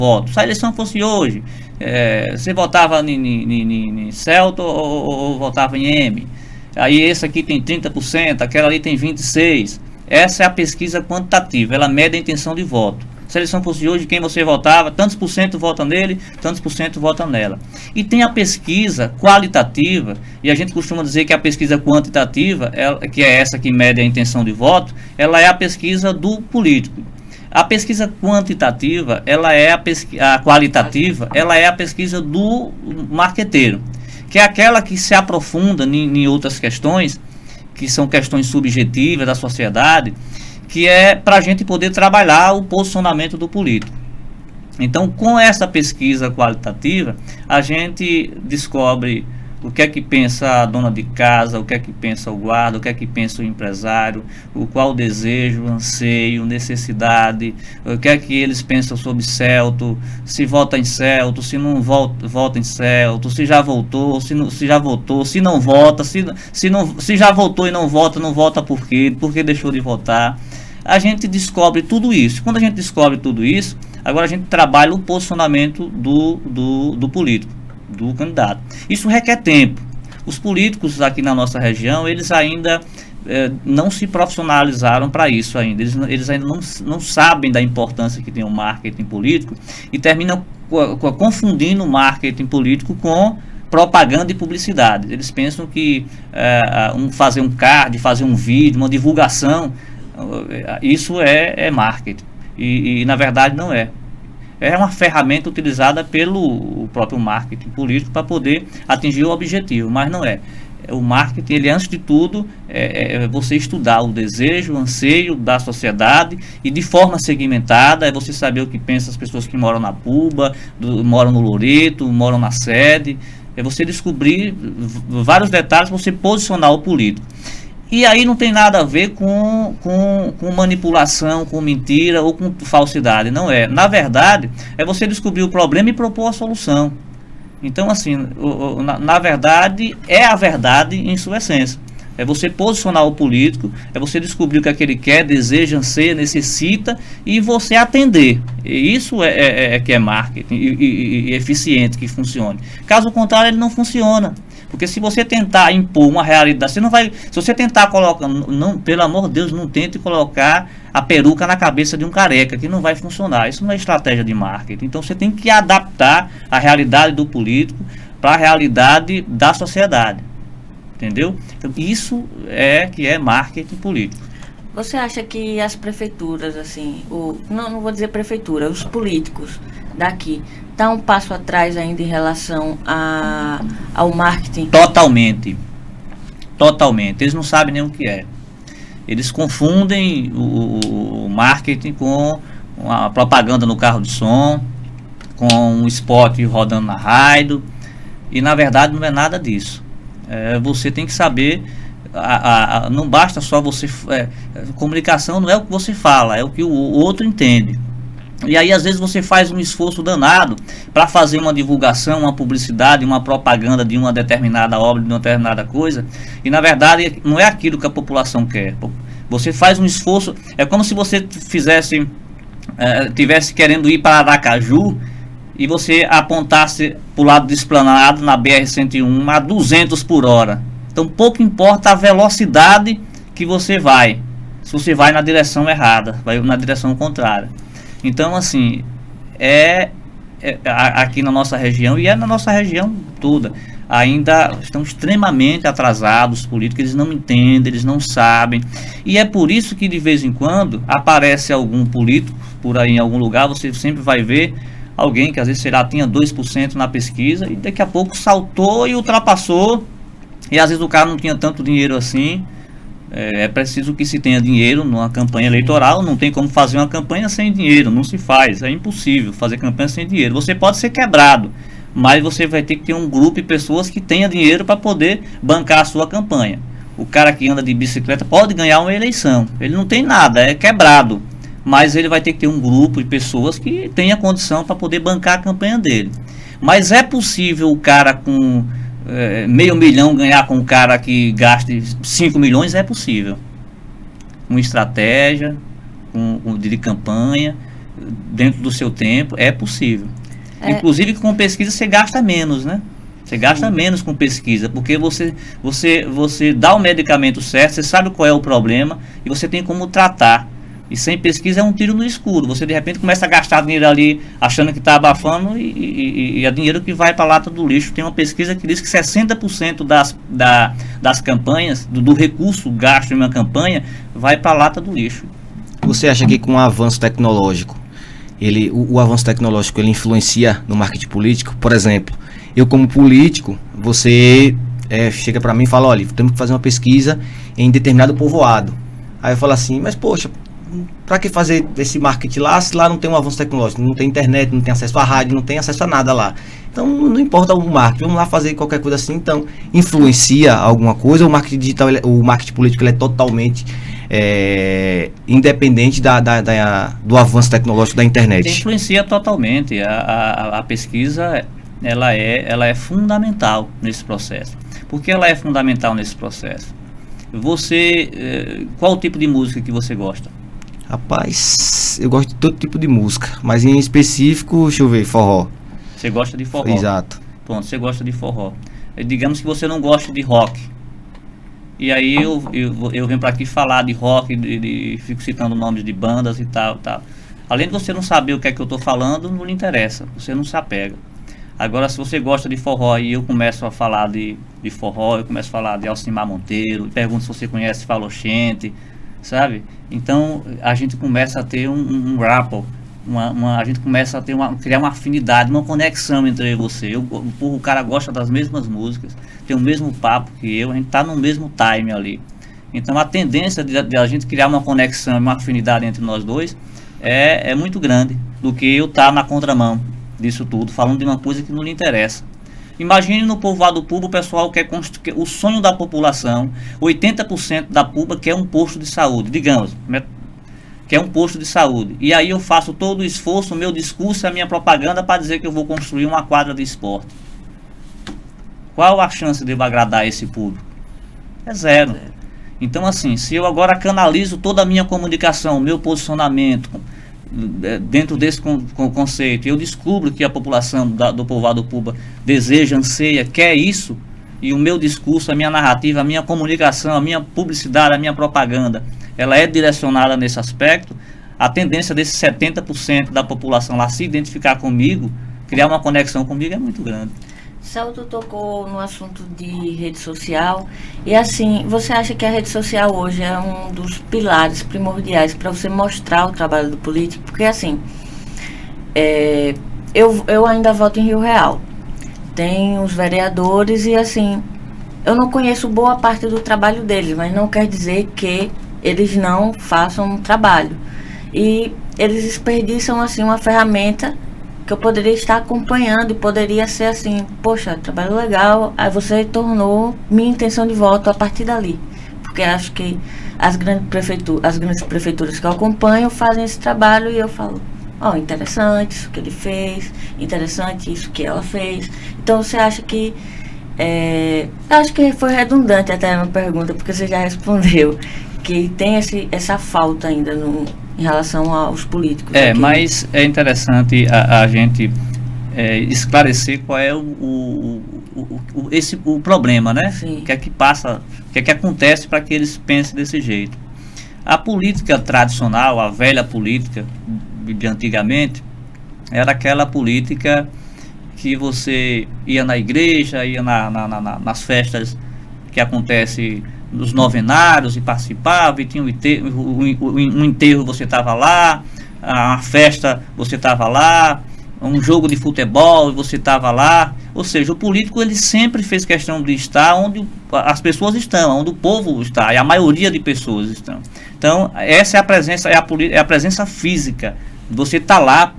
voto. Se a eleição fosse hoje, você votava em Celto ou votava em M? Aí esse aqui tem 30%, aquela ali tem 26%. Essa é a pesquisa quantitativa, ela mede a intenção de voto. Se a eleição fosse hoje, quem você votava, tantos por cento vota nele, tantos por cento vota nela. E tem a pesquisa qualitativa, e a gente costuma dizer que a pesquisa quantitativa, que é essa que mede a intenção de voto, ela é a pesquisa do político. A pesquisa quantitativa, a qualitativa, ela é a pesquisa do marqueteiro, que é aquela que se aprofunda em outras questões, que são questões subjetivas da sociedade, que é para a gente poder trabalhar o posicionamento do político. Então, com essa pesquisa qualitativa, a gente descobre o que é que pensa a dona de casa, o que é que pensa o guarda, o que é que pensa o empresário, qual o desejo, anseio, necessidade, o que é que eles pensam sobre Celto, se vota em Celto, se não vota em Celto, se já votou, se já votou, se não vota, se já votou e não vota por quê? Porque deixou de votar. A gente descobre tudo isso. Quando a gente descobre tudo isso, agora a gente trabalha o posicionamento do político, do candidato. Isso requer tempo. Os políticos aqui na nossa região, eles ainda não se profissionalizaram para isso ainda. Eles ainda não sabem da importância que tem o marketing político e terminam confundindo o marketing político com propaganda e publicidade. Eles pensam que fazer um card, fazer um vídeo, uma divulgação, isso é marketing. E na verdade não é. É uma ferramenta utilizada pelo próprio marketing político para poder atingir o objetivo, mas não é. O marketing, ele antes de tudo, é você estudar o desejo, o anseio da sociedade e de forma segmentada, é você saber o que pensam as pessoas que moram na Puba, moram no Loreto, moram na sede, é você descobrir vários detalhes para você posicionar o político. E aí não tem nada a ver com manipulação, com mentira ou com falsidade, não é. Na verdade, é você descobrir o problema e propor a solução. Então, assim, na verdade, é a verdade em sua essência. É você posicionar o político, é você descobrir o que é que ele quer, deseja, anseia, necessita e você atender. E isso é que é marketing e eficiente, que funcione. Caso contrário, ele não funciona. Porque se você tentar impor uma realidade, você não vai. Se você tentar colocar, não, pelo amor de Deus, não tente colocar a peruca na cabeça de um careca, que não vai funcionar. Isso não é estratégia de marketing. Então você tem que adaptar a realidade do político para a realidade da sociedade. Entendeu? Então, isso que é marketing político. Você acha que as prefeituras, assim, não vou dizer prefeitura, os políticos daqui, está um passo atrás ainda em relação ao marketing? Totalmente. Eles não sabem nem o que é. Eles confundem o marketing com a propaganda no carro de som, com um spot rodando na rádio, e na verdade não é nada disso. Você tem que saber, não basta só você... comunicação não é o que você fala, é o que o outro entende. E aí às vezes você faz um esforço danado para fazer uma divulgação, uma publicidade, uma propaganda de uma determinada obra, de uma determinada coisa, e na verdade não é aquilo que a população quer. Você faz um esforço, é como se você tivesse querendo ir para Aracaju e você apontasse para o lado desplanado na BR-101 a 200 por hora. Então pouco importa a velocidade que você vai, se você vai na direção errada, vai na direção contrária. Então, assim, aqui na nossa região, e na nossa região toda, ainda estão extremamente atrasados os políticos, eles não entendem, eles não sabem. E é por isso que de vez em quando aparece algum político por aí em algum lugar, você sempre vai ver alguém que às vezes tinha 2% na pesquisa, e daqui a pouco saltou e ultrapassou, e às vezes o cara não tinha tanto dinheiro assim. É preciso que se tenha dinheiro numa campanha eleitoral. Não tem como fazer uma campanha sem dinheiro, não se faz, é impossível fazer campanha sem dinheiro. Você pode ser quebrado, mas você vai ter que ter um grupo de pessoas que tenha dinheiro para poder bancar a sua campanha. O cara que anda de bicicleta pode ganhar uma eleição, ele não tem nada, é quebrado, mas ele vai ter que ter um grupo de pessoas que tenha condição para poder bancar a campanha dele. Mas é possível o cara com meio milhão ganhar com um cara que gaste 5 milhões, é possível. Uma estratégia de campanha, dentro do seu tempo, é possível. É. Inclusive com pesquisa você gasta menos, né? Você gasta menos com pesquisa, porque você dá o medicamento certo, você sabe qual é o problema e você tem como tratar. E sem pesquisa é um tiro no escuro. Você de repente começa a gastar dinheiro ali achando que está abafando e é dinheiro que vai para a lata do lixo. Tem uma pesquisa que diz que 60% das campanhas, do recurso gasto em uma campanha, vai para a lata do lixo. Você acha que com o avanço tecnológico, o avanço tecnológico ele influencia no marketing político? Por exemplo, eu como político, você chega para mim e fala, olha, temos que fazer uma pesquisa em determinado povoado. Aí eu falo assim, mas poxa, para que fazer esse marketing lá, se lá não tem um avanço tecnológico, não tem internet, não tem acesso à rádio, não tem acesso a nada lá. Então não importa o marketing, vamos lá fazer qualquer coisa assim. Então influencia alguma coisa? O marketing digital, o marketing político, ele é totalmente independente do avanço tecnológico da internet? Influencia totalmente. A pesquisa ela é fundamental nesse processo. Por que ela é fundamental nesse processo? Qual o tipo de música que você gosta? Rapaz, eu gosto de todo tipo de música, mas em específico, deixa eu ver, forró. Você gosta de forró? Exato. Pronto, você gosta de forró. Digamos que você não gosta de rock. E aí eu venho para aqui falar de rock, fico citando nomes de bandas e tal. Além de você não saber o que é que eu estou falando, não lhe interessa, você não se apega. Agora, se você gosta de forró e eu começo a falar de forró, eu começo a falar de Alcimar Monteiro, pergunto se você conhece Falochente, sabe? Então a gente começa a ter um rapport, a gente começa a criar uma afinidade, uma conexão entre você. O cara gosta das mesmas músicas, tem o mesmo papo que eu, a gente está no mesmo time ali. Então a tendência de a gente criar uma conexão, uma afinidade entre nós dois é muito grande do que eu estar na contramão disso tudo, falando de uma coisa que não lhe interessa. Imagine no povoado Puba, o pessoal quer o sonho da população, 80% da Puba quer um posto de saúde, digamos, quer um posto de saúde. E aí eu faço todo o esforço, o meu discurso, a minha propaganda para dizer que eu vou construir uma quadra de esporte. Qual a chance de eu agradar esse público? É zero. Então assim, se eu agora canalizo toda a minha comunicação, o meu posicionamento dentro desse conceito, eu descubro que a população do povoado Puba deseja, anseia, quer isso, e o meu discurso, a minha narrativa, a minha comunicação, a minha publicidade, a minha propaganda, ela é direcionada nesse aspecto, a tendência desses 70% da população lá se identificar comigo, criar uma conexão comigo é muito grande. Celto tocou no assunto de rede social e assim, você acha que a rede social hoje é um dos pilares primordiais para você mostrar o trabalho do político? Porque assim, eu ainda voto em Rio Real, tem os vereadores e assim, eu não conheço boa parte do trabalho deles, mas não quer dizer que eles não façam um trabalho. E eles desperdiçam assim uma ferramenta que eu poderia estar acompanhando e poderia ser assim, poxa, trabalho legal, aí você tornou minha intenção de voto a partir dali. Porque acho que as grandes prefeituras que eu acompanho fazem esse trabalho e eu falo, interessante isso que ele fez, interessante isso que ela fez. Então você acha que acho que foi redundante até a minha pergunta, porque você já respondeu que tem essa falta ainda em relação aos políticos. Mas é interessante a gente esclarecer qual é o problema, né? Sim. O que é que passa, o que é que acontece para que eles pensem desse jeito. A política tradicional, a velha política de antigamente, era aquela política que você ia na igreja, ia nas festas que acontecem nos novenários e participava, e tinha um enterro você estava lá, a festa você estava lá, um jogo de futebol você estava lá. Ou seja, o político ele sempre fez questão de estar onde as pessoas estão, onde o povo está, e a maioria de pessoas estão. Então essa é a presença, é a presença física, você está lá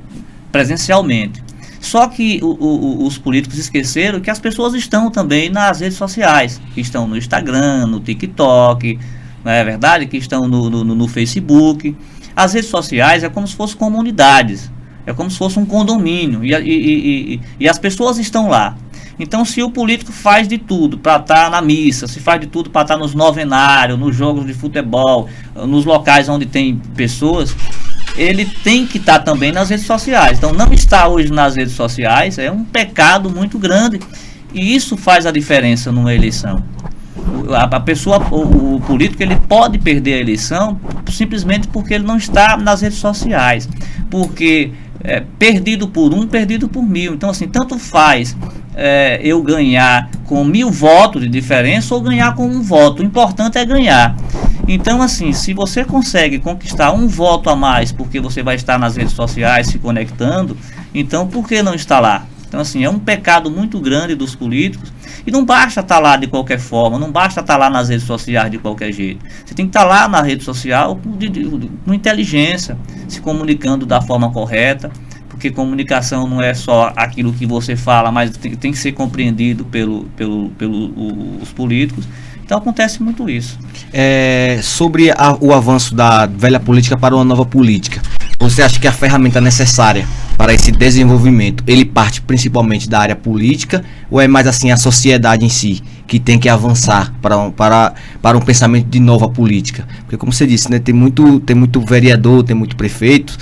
presencialmente. Só que os políticos esqueceram que as pessoas estão também nas redes sociais, que estão no Instagram, no TikTok, não é verdade? Que estão no Facebook. As redes sociais é como se fossem comunidades, é como se fosse um condomínio, e as pessoas estão lá. Então, se o político faz de tudo para estar na missa, se faz de tudo para estar nos novenários, nos jogos de futebol, nos locais onde tem pessoas, ele tem que estar também nas redes sociais. Então, não estar hoje nas redes sociais é um pecado muito grande, e isso faz a diferença numa eleição. A pessoa, o político, ele pode perder a eleição simplesmente porque ele não está nas redes sociais, porque perdido por um, perdido por 1000. Então, assim, tanto faz eu ganhar com 1000 votos de diferença ou ganhar com 1 voto. O importante é ganhar. Então, assim, se você consegue conquistar 1 voto a mais porque você vai estar nas redes sociais se conectando, então por que não estar lá? Então, assim, é um pecado muito grande dos políticos. E não basta estar lá de qualquer forma, não basta estar lá nas redes sociais de qualquer jeito. Você tem que estar lá na rede social com inteligência, se comunicando da forma correta, porque comunicação não é só aquilo que você fala, mas tem que ser compreendido pelos políticos. Então acontece muito isso. Sobre o avanço da velha política para uma nova política, você acha que a ferramenta necessária para esse desenvolvimento, ele parte principalmente da área política, ou é mais assim a sociedade em si que tem que avançar para um pensamento de nova política? Porque, como você disse, né, tem muito vereador, tem muito prefeito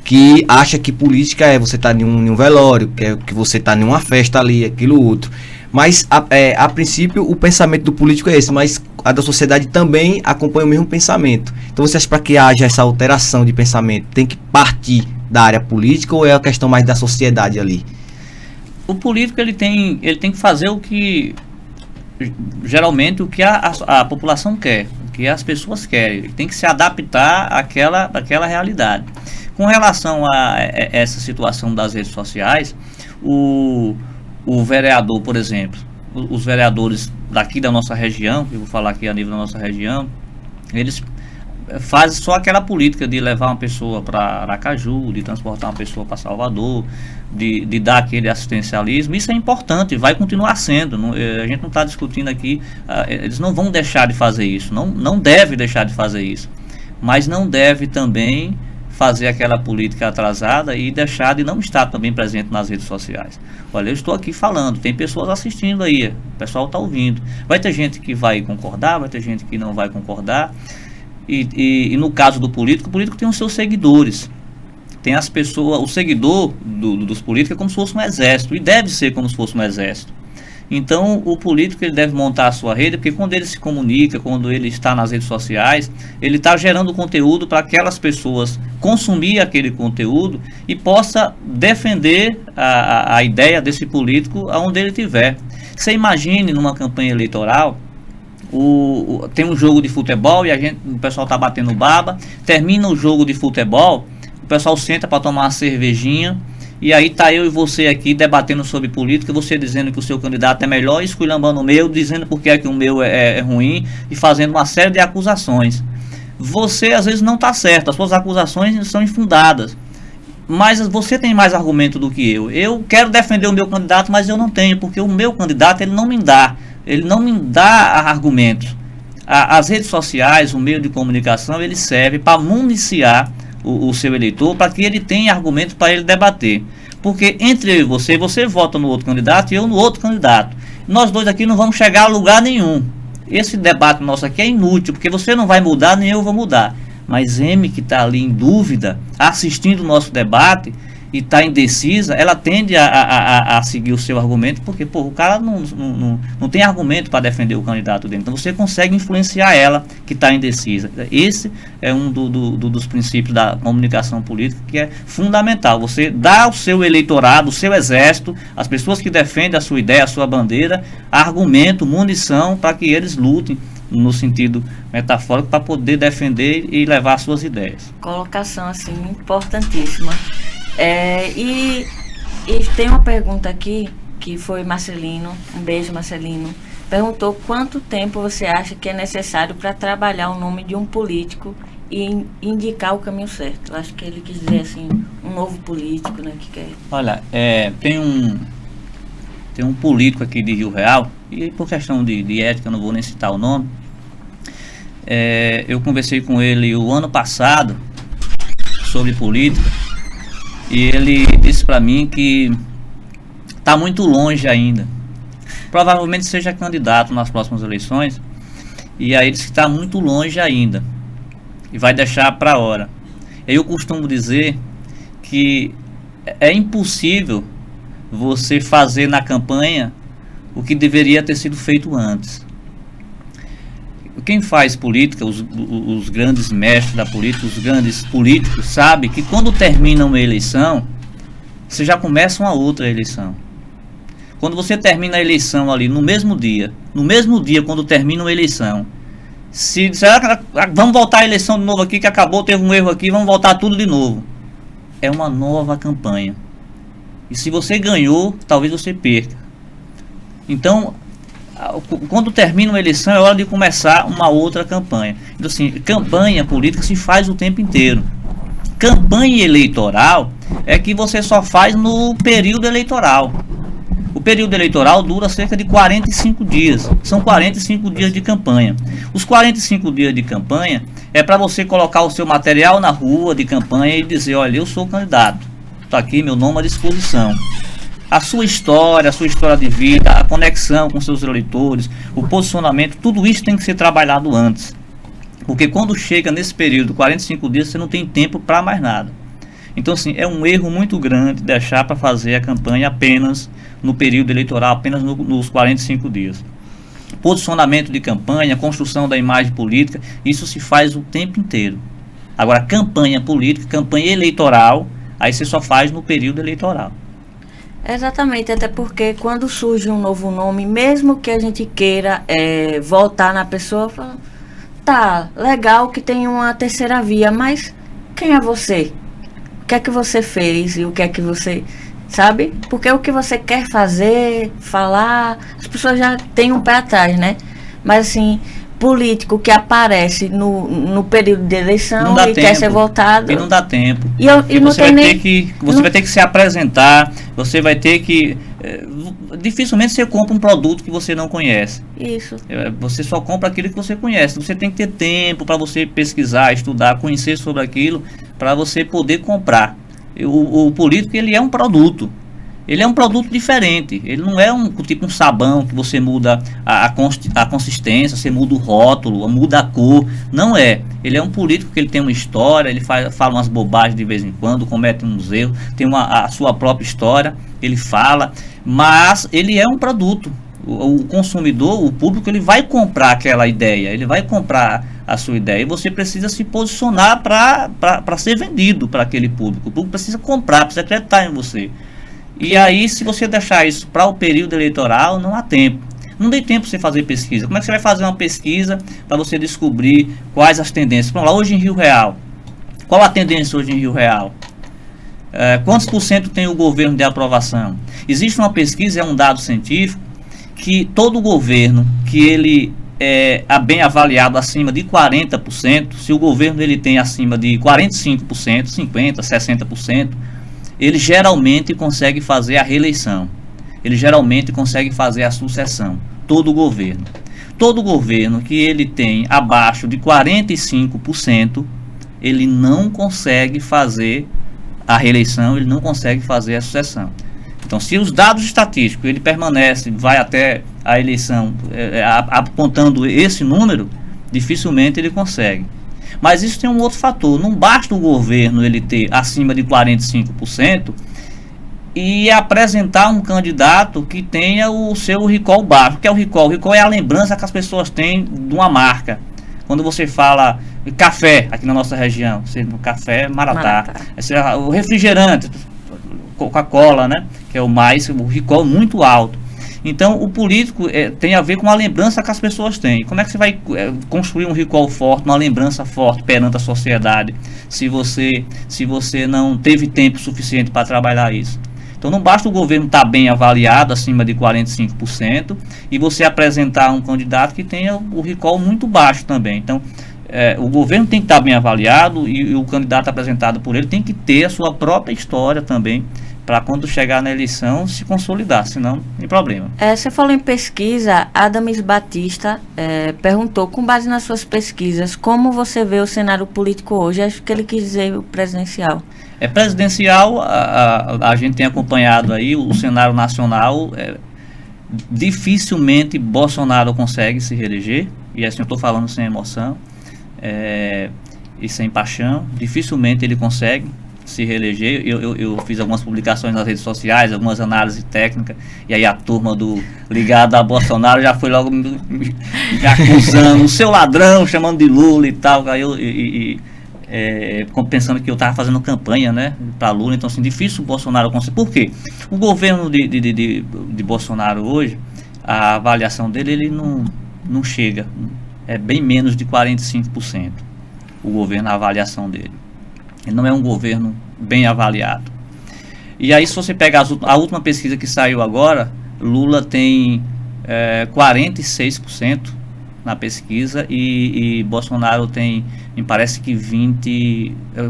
que acha que política é você estar em um velório, que você está em uma festa ali, aquilo outro. Mas, a princípio, o pensamento do político é esse, mas a da sociedade também acompanha o mesmo pensamento. Então, você acha que para que haja essa alteração de pensamento, tem que partir da área política, ou é a questão mais da sociedade ali? O político, ele tem que fazer o que, geralmente, o que a população quer, o que as pessoas querem. Ele tem que se adaptar àquela realidade. Com relação a essa situação das redes sociais, o vereador, por exemplo, os vereadores daqui da nossa região, eu vou falar aqui a nível da nossa região, eles fazem só aquela política de levar uma pessoa para Aracaju, de transportar uma pessoa para Salvador, de dar aquele assistencialismo. Isso é importante, vai continuar sendo. A gente não está discutindo aqui, eles não vão deixar de fazer isso, não deve deixar de fazer isso, mas não deve também fazer aquela política atrasada e deixar de não estar também presente nas redes sociais. Olha, eu estou aqui falando, tem pessoas assistindo aí, o pessoal está ouvindo. Vai ter gente que vai concordar, vai ter gente que não vai concordar. E no caso do político, o político tem os seus seguidores. Tem as pessoas, o seguidor dos políticos é como se fosse um exército, e deve ser como se fosse um exército. Então, o político, ele deve montar a sua rede, porque quando ele se comunica, quando ele está nas redes sociais, ele está gerando conteúdo para aquelas pessoas consumir aquele conteúdo e possa defender a ideia desse político aonde ele estiver. Você imagine numa campanha eleitoral, tem um jogo de futebol e o pessoal está batendo baba, termina o jogo de futebol, o pessoal senta para tomar uma cervejinha, e aí tá eu e você aqui debatendo sobre política, você dizendo que o seu candidato é melhor, esculhambando o meu, dizendo porque é que o meu é ruim, e fazendo uma série de acusações. Você às vezes não está certo, as suas acusações são infundadas, mas você tem mais argumento do que eu. Eu quero defender o meu candidato, mas eu não tenho, porque o meu candidato ele não me dá argumentos. As redes sociais, o meio de comunicação, ele serve para municiar o seu eleitor, para que ele tenha argumentos para ele debater. Porque entre eu e você vota no outro candidato e eu no outro candidato. Nós dois aqui não vamos chegar a lugar nenhum. Esse debate nosso aqui é inútil, porque você não vai mudar, nem eu vou mudar. Mas M, que está ali em dúvida, assistindo o nosso debate e está indecisa, ela tende a seguir o seu argumento, porque o cara não tem argumento para defender o candidato dele. Então você consegue influenciar ela, que está indecisa. Esse é um dos princípios da comunicação política, que é fundamental. Você dá ao seu eleitorado, o seu exército, as pessoas que defendem a sua ideia, a sua bandeira, argumento, munição, para que eles lutem no sentido metafórico, para poder defender e levar suas ideias. Colocação assim importantíssima. E tem uma pergunta aqui que foi Marcelino, um beijo Marcelino, perguntou quanto tempo você acha que é necessário para trabalhar o nome de um político e indicar o caminho certo. Eu acho que ele quis dizer assim, um novo político, né, que quer. Olha, tem um político aqui de Rio Real, e por questão de ética eu não vou nem citar o nome. Eu conversei com ele o ano passado sobre política, e ele disse para mim que está muito longe ainda. Provavelmente seja candidato nas próximas eleições, e aí ele disse que está muito longe ainda e vai deixar para a hora. Eu costumo dizer que é impossível você fazer na campanha o que deveria ter sido feito antes. Quem faz política, os grandes mestres da política, os grandes políticos, sabe que quando termina uma eleição, você já começa uma outra eleição. Quando você termina a eleição ali no mesmo dia quando termina uma eleição, se disser, vamos voltar a eleição de novo aqui, que acabou, teve um erro aqui, vamos voltar tudo de novo. É uma nova campanha. E se você ganhou, talvez você perca. Então, quando termina uma eleição, é hora de começar uma outra campanha. Então, assim, campanha política se faz o tempo inteiro. Campanha eleitoral é que você só faz no período eleitoral. O período eleitoral dura cerca de 45 dias. São 45 dias de campanha. Os 45 dias de campanha é para você colocar o seu material na rua de campanha e dizer, olha, eu sou candidato. Está aqui meu nome à disposição. A sua história de vida, a conexão com seus eleitores, o posicionamento, tudo isso tem que ser trabalhado antes. Porque quando chega nesse período, 45 dias, você não tem tempo para mais nada. Então, assim, é um erro muito grande deixar para fazer a campanha apenas no período eleitoral, apenas nos 45 dias. Posicionamento de campanha, construção da imagem política, isso se faz o tempo inteiro. Agora, campanha política, campanha eleitoral, aí você só faz no período eleitoral. Exatamente, até porque quando surge um novo nome, mesmo que a gente queira voltar na pessoa, fala, tá, legal que tem uma terceira via, mas quem é você? O que é que você fez e o que é que você... Sabe? Porque o que você quer fazer, falar, as pessoas já têm um pé atrás, né? Mas assim, político que aparece no período de eleição e quer ser votado. E não dá tempo. E não você tem vai ter que se apresentar, você vai ter que... dificilmente você compra um produto que você não conhece. Isso. Você só compra aquilo que você conhece. Você tem que ter tempo para você pesquisar, estudar, conhecer sobre aquilo, para você poder comprar. O político, ele é um produto. Ele é um produto diferente. Ele não é tipo um sabão que você muda a consistência, você muda o rótulo, muda a cor. Não é. Ele é um político que ele tem uma história, ele fala umas bobagens de vez em quando, comete uns erros, tem a sua própria história, ele fala, mas ele é um produto. O consumidor, o público, ele vai comprar aquela ideia, ele vai comprar a sua ideia, e você precisa se posicionar para ser vendido para aquele público. O público precisa comprar, precisa acreditar em você. E aí, se você deixar isso para o período eleitoral, não há tempo. Não tem tempo para você fazer pesquisa. Como é que você vai fazer uma pesquisa para você descobrir quais as tendências? Vamos lá, hoje em Rio Real. Qual a tendência hoje em Rio Real? Quantos por cento tem o governo de aprovação? Existe uma pesquisa, é um dado científico, que todo governo que ele é bem avaliado acima de 40%, se o governo ele tem acima de 45%, 50%, 60%, ele geralmente consegue fazer a reeleição. Ele geralmente consegue fazer a sucessão. Todo governo. Todo governo que ele tem abaixo de 45%, ele não consegue fazer a reeleição, ele não consegue fazer a sucessão. Então, se os dados estatísticos, ele permanece, vai até a eleição apontando esse número, dificilmente ele consegue. Mas isso tem um outro fator. Não basta o governo ele ter acima de 45% e apresentar um candidato que tenha o seu recall baixo. O que é o recall? O recall é a lembrança que as pessoas têm de uma marca. Quando você fala café, aqui na nossa região, café Maratá. O refrigerante, Coca-Cola, né? Que é o recall muito alto. Então, o político tem a ver com a lembrança que as pessoas têm. Como é que você vai construir um recall forte, uma lembrança forte perante a sociedade, se você não teve tempo suficiente para trabalhar isso? Então, não basta o governo estar bem avaliado, acima de 45%, e você apresentar um candidato que tenha o recall muito baixo também. Então, o governo tem que estar bem avaliado e o candidato apresentado por ele tem que ter a sua própria história também, para quando chegar na eleição se consolidar, senão tem problema. Você falou em pesquisa, Adames Batista perguntou, com base nas suas pesquisas, como você vê o cenário político hoje? Acho que ele quis dizer o presidencial. Presidencial, a gente tem acompanhado aí o cenário nacional, dificilmente Bolsonaro consegue se reeleger, e assim eu estou falando sem emoção. e sem paixão, dificilmente ele consegue se reeleger. Eu fiz algumas publicações nas redes sociais, algumas análises técnicas, e aí a turma ligada a Bolsonaro já foi logo me acusando, o seu ladrão, chamando de Lula e tal. Aí pensando que eu estava fazendo campanha, né, para Lula. Então, assim, difícil o Bolsonaro conseguir. Por quê? O governo de Bolsonaro hoje, a avaliação dele, ele não chega, é bem menos de 45% o governo, a avaliação dele. Ele não é um governo bem avaliado. E aí, se você pegar a última pesquisa que saiu agora, Lula tem 46% na pesquisa e Bolsonaro tem, me parece que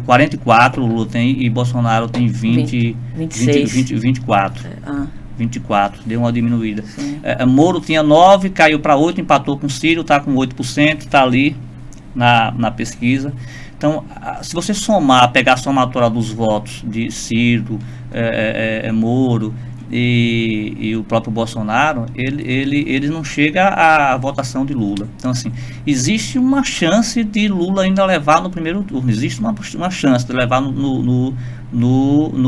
44 Lula tem e Bolsonaro tem 24. 24, deu uma diminuída. Moro tinha 9, caiu para 8, empatou com Ciro, está com 8%, está ali na pesquisa. Então, se você pegar a somatória dos votos de Ciro, Moro e o próprio Bolsonaro, ele não chega à votação de Lula. Então, assim, existe uma chance de Lula ainda levar no primeiro turno, existe uma chance de levar no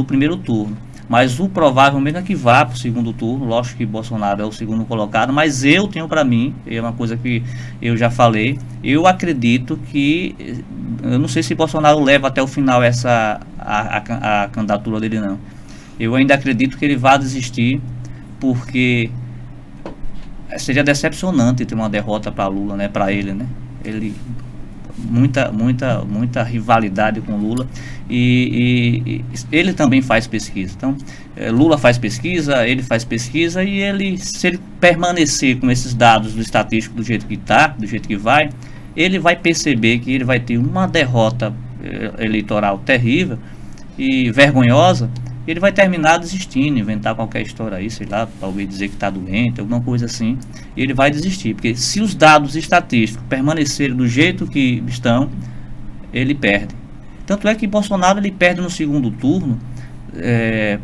primeiro turno. Mas o provável mesmo é que vá para o segundo turno. Lógico que Bolsonaro é o segundo colocado, mas eu tenho para mim, é uma coisa que eu já falei, eu acredito que, eu não sei se Bolsonaro leva até o final a candidatura dele, não. Eu ainda acredito que ele vai desistir, porque seria decepcionante ter uma derrota para Lula, né, para ele, né? Muita rivalidade com Lula e ele também faz pesquisa. Então, Lula faz pesquisa, ele faz pesquisa e se ele permanecer com esses dados do estatístico do jeito que está, do jeito que vai, ele vai perceber que ele vai ter uma derrota eleitoral terrível e vergonhosa. Ele vai terminar desistindo, inventar qualquer história aí, sei lá, talvez dizer que está doente, alguma coisa assim, e ele vai desistir, porque se os dados estatísticos permanecerem do jeito que estão, ele perde. Tanto é que Bolsonaro ele perde no segundo turno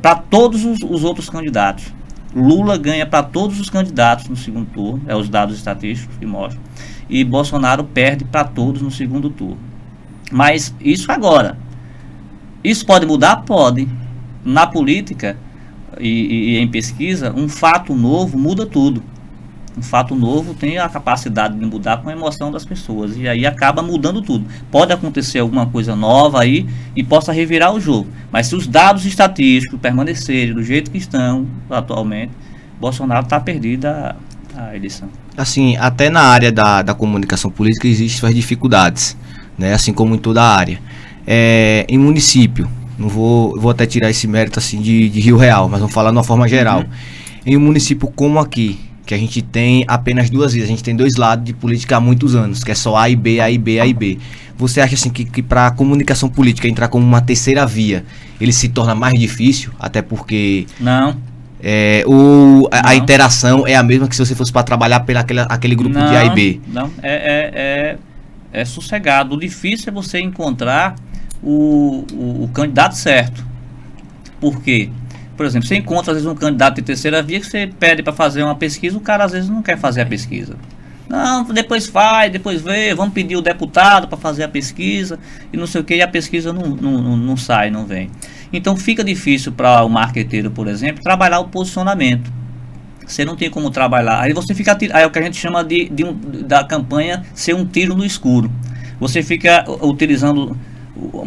para todos os outros candidatos. Lula ganha para todos os candidatos no segundo turno, os dados estatísticos que mostram, e Bolsonaro perde para todos no segundo turno. Mas isso agora. Isso pode mudar? Pode. Na política e em pesquisa, um fato novo muda tudo. Um fato novo tem a capacidade de mudar com a emoção das pessoas. E aí acaba mudando tudo. Pode acontecer alguma coisa nova aí e possa revirar o jogo. Mas se os dados estatísticos permanecerem do jeito que estão atualmente, Bolsonaro está perdida a eleição. Assim, até na área da comunicação política existem suas dificuldades, né? Assim como em toda a área. Em município, não vou até tirar esse mérito assim de Rio Real, mas vamos falar de uma forma geral. Em um município como aqui, que a gente tem apenas duas vias, a gente tem dois lados de política há muitos anos, que é só A e B, A e B, A e B. Você acha assim que para a comunicação política entrar como uma terceira via, ele se torna mais difícil, até porque... Não. A interação é a mesma que se você fosse para trabalhar aquele grupo de A e B? Não, é sossegado. O difícil é você encontrar o candidato certo. Por quê? Por exemplo, você encontra às vezes um candidato de terceira via que você pede para fazer uma pesquisa, o cara às vezes não quer fazer a pesquisa. Não, depois vê, vamos pedir o deputado para fazer a pesquisa e não sei o que, e a pesquisa não sai, não vem. Então fica difícil para o marqueteiro, por exemplo, trabalhar o posicionamento. Você não tem como trabalhar. Aí você fica, aí é o que a gente chama da campanha ser um tiro no escuro. Você fica utilizando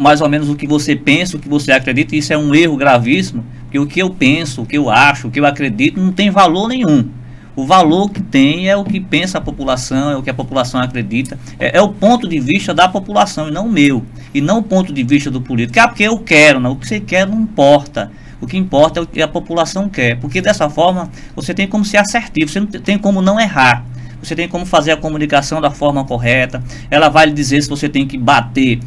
mais ou menos o que você pensa, o que você acredita, e isso é um erro gravíssimo, porque o que eu penso, o que eu acho, o que eu acredito não tem valor nenhum. O valor que tem é o que pensa a população, é o que a população acredita, é o ponto de vista da população e não o meu, e não o ponto de vista do político. Porque eu quero, não, o que você quer não importa. O que importa é o que a população quer, porque dessa forma você tem como ser assertivo, você não tem como não errar. Você tem como fazer a comunicação da forma correta. Ela vai lhe dizer se você tem que bater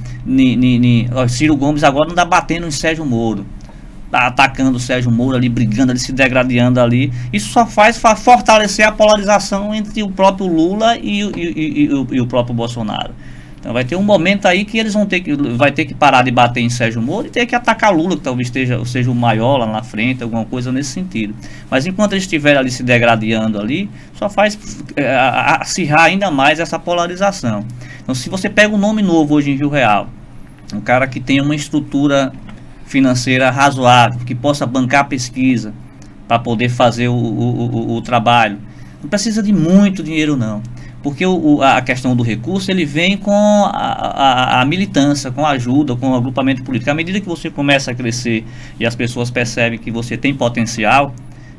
Ciro Gomes agora não está batendo em Sérgio Moro, está atacando o Sérgio Moro ali, brigando ali, se degradando ali. Isso só faz fortalecer a polarização entre o próprio Lula e o próprio Bolsonaro. Então vai ter um momento aí que eles vai ter que parar de bater em Sérgio Moro e ter que atacar Lula, que talvez seja o maior lá na frente, alguma coisa nesse sentido. Mas enquanto eles estiverem ali se degradando ali, só faz acirrar ainda mais essa polarização. Então Então, se você pega um nome novo hoje em Rio Real, um cara que tenha uma estrutura financeira razoável, que possa bancar pesquisa para poder fazer o trabalho, não precisa de muito dinheiro não, porque a questão do recurso ele vem com a militância, com a ajuda, com o agrupamento político. À medida que você começa a crescer e as pessoas percebem que você tem potencial,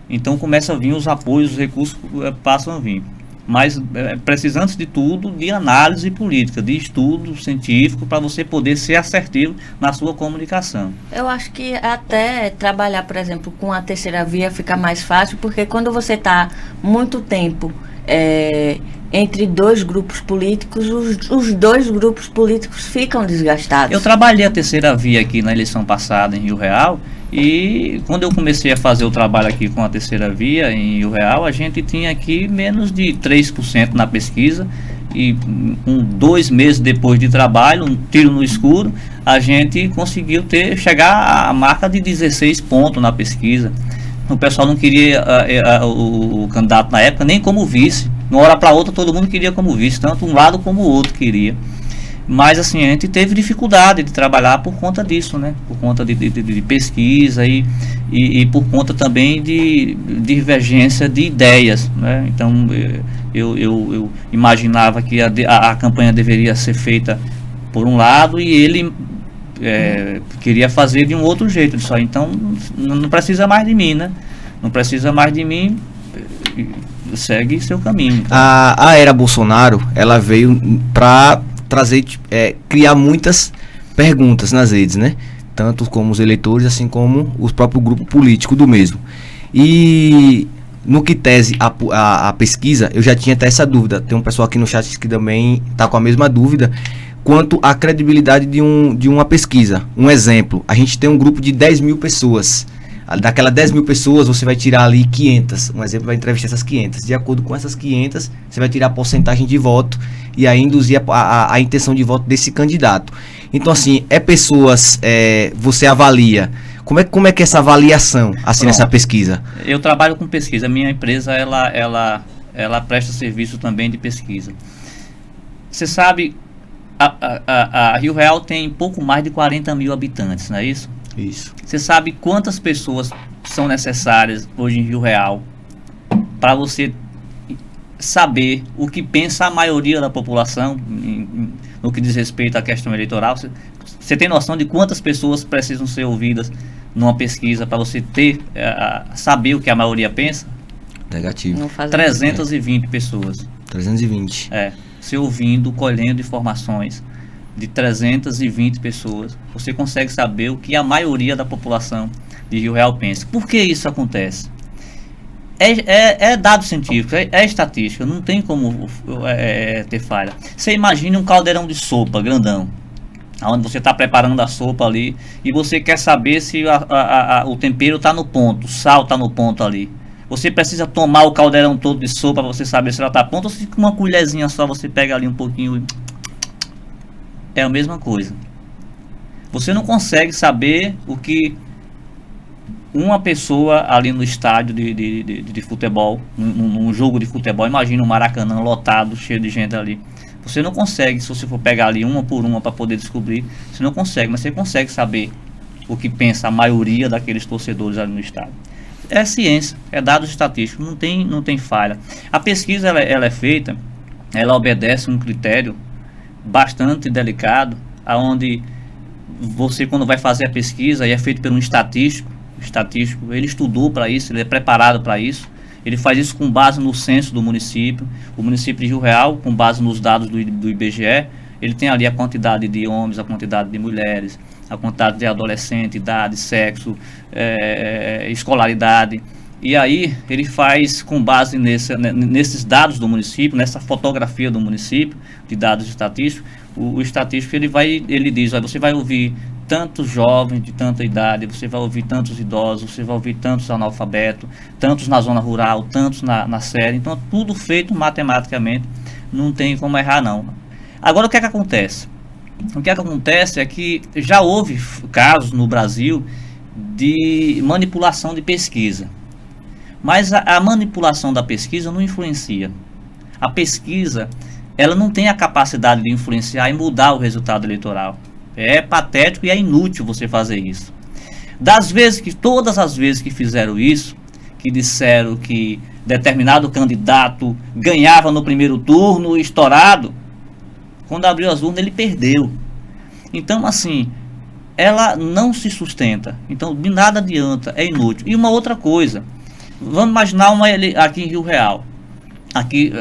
então começa a vir os apoios, os recursos passam a vir. Mas precisa, antes de tudo, de análise política, de estudo científico, para você poder ser assertivo na sua comunicação. Eu acho que até trabalhar, por exemplo, com a terceira via fica mais fácil, porque quando você está muito tempo entre dois grupos políticos, os dois grupos políticos ficam desgastados. Eu trabalhei a terceira via aqui na eleição passada em Rio Real, e quando eu comecei a fazer o trabalho aqui com a terceira via em Rio Real, a gente tinha aqui menos de 3% na pesquisa, e com 2 meses depois de trabalho, um tiro no escuro, a gente conseguiu chegar à marca de 16 pontos na pesquisa. O pessoal não queria o candidato na época nem como vice. De uma hora para outra todo mundo queria como vice, tanto um lado como o outro queria. Mas assim, a gente teve dificuldade de trabalhar por conta disso, né? Por conta de pesquisa e por conta também de divergência de ideias, né? Então eu imaginava que a campanha deveria ser feita por um lado e ele queria fazer de um outro jeito. Só. Então não precisa mais de mim, né? Não precisa mais de mim, segue seu caminho. Então. A era Bolsonaro, ela veio para trazer, criar muitas perguntas nas redes, né? Tanto como os eleitores, assim como o próprio grupo político do mesmo. E no que tese a pesquisa, eu já tinha até essa dúvida. Tem um pessoal aqui no chat que também está com a mesma dúvida quanto à credibilidade de uma pesquisa. Um exemplo, a gente tem um grupo de 10 mil pessoas. Daquelas 10 mil pessoas, você vai tirar ali 500. Um exemplo, vai entrevistar essas 500. De acordo com essas 500, você vai tirar a porcentagem de voto e aí induzir a intenção de voto desse candidato. Então, assim, pessoas, você avalia. Como é que é essa avaliação, assim, nessa pesquisa? Eu trabalho com pesquisa. A minha empresa, ela presta serviço também de pesquisa. Você sabe, a Rio Real tem pouco mais de 40 mil habitantes, não é isso? Isso. Você sabe quantas pessoas são necessárias hoje em Rio Real para você saber o que pensa a maioria da população no que diz respeito à questão eleitoral? Você tem noção de quantas pessoas precisam ser ouvidas numa pesquisa para você saber o que a maioria pensa? Negativo. 320 pessoas. 320. Você ouvindo, colhendo informações de 320 pessoas, você consegue saber o que a maioria da população de Rio Real pensa. Por que isso acontece? É dado científico, é estatística, não tem como ter falha. Você imagine um caldeirão de sopa grandão, onde você está preparando a sopa ali e você quer saber se o tempero está no ponto, o sal está no ponto ali. Você precisa tomar o caldeirão todo de sopa para você saber se ela está pronta, ou se com uma colherzinha só você pega ali um pouquinho e... É a mesma coisa. Você não consegue saber o que uma pessoa ali no estádio de futebol, num jogo de futebol, imagina um Maracanã lotado, cheio de gente ali. Você não consegue, se você for pegar ali uma por uma para poder descobrir, você não consegue, mas você consegue saber o que pensa a maioria daqueles torcedores ali no estádio. É ciência, é dados estatísticos, não tem falha. A pesquisa ela é feita, ela obedece um critério bastante delicado, aonde você, quando vai fazer a pesquisa, e é feito por um estatístico, ele estudou para isso, ele é preparado para isso, ele faz isso com base no censo do município. O município de Rio Real, com base nos dados do IBGE, ele tem ali a quantidade de homens, a quantidade de mulheres, a quantidade de adolescente, idade, sexo, escolaridade. E aí ele faz, com base nesses dados do município, nessa fotografia do município, de dados estatísticos, o estatístico ele diz, você vai ouvir tantos jovens de tanta idade, você vai ouvir tantos idosos, você vai ouvir tantos analfabetos, tantos na zona rural, tantos na série. Então tudo feito matematicamente, não tem como errar não. Agora o que é que acontece? O que é que acontece é que já houve casos no Brasil de manipulação de pesquisa. Mas a manipulação da pesquisa não influencia. A pesquisa, ela não tem a capacidade de influenciar e mudar o resultado eleitoral. É patético e é inútil você fazer isso. Todas as vezes que fizeram isso, que disseram que determinado candidato ganhava no primeiro turno, estourado, quando abriu as urnas ele perdeu. Então, assim, ela não se sustenta. Então, de nada adianta, é inútil. E uma outra coisa, vamos imaginar aqui em Rio Real, aqui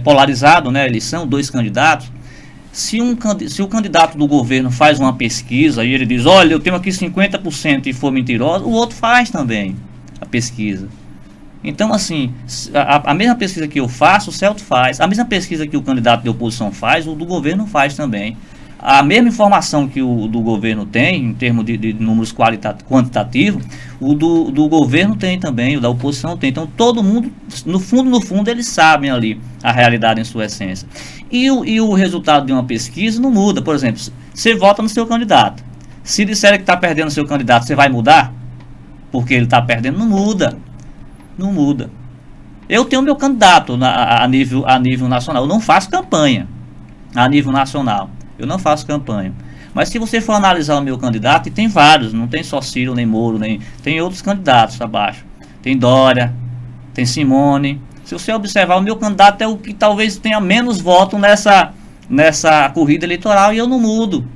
polarizado, né, eleição, 2 candidatos. Se o candidato do governo faz uma pesquisa e ele diz, olha, eu tenho aqui 50% e for mentirosa, o outro faz também a pesquisa. Então, assim, a mesma pesquisa que eu faço, o Celto faz. A mesma pesquisa que o candidato de oposição faz, o do governo faz também. A mesma informação que o do governo tem, em termos de números quantitativos, o do governo tem também, o da oposição tem. Então, todo mundo, no fundo, eles sabem ali a realidade em sua essência. E o resultado de uma pesquisa não muda. Por exemplo, você vota no seu candidato. Se disser que está perdendo o seu candidato, você vai mudar? Porque ele está perdendo? Não muda. Não muda. Eu tenho meu candidato a nível nacional. Eu não faço campanha a nível nacional. Eu não faço campanha. Mas se você for analisar o meu candidato, e tem vários, não tem só Ciro, nem Moro, tem outros candidatos abaixo. Tem Dória, tem Simone. Se você observar, o meu candidato é o que talvez tenha menos voto nessa corrida eleitoral, e eu não mudo.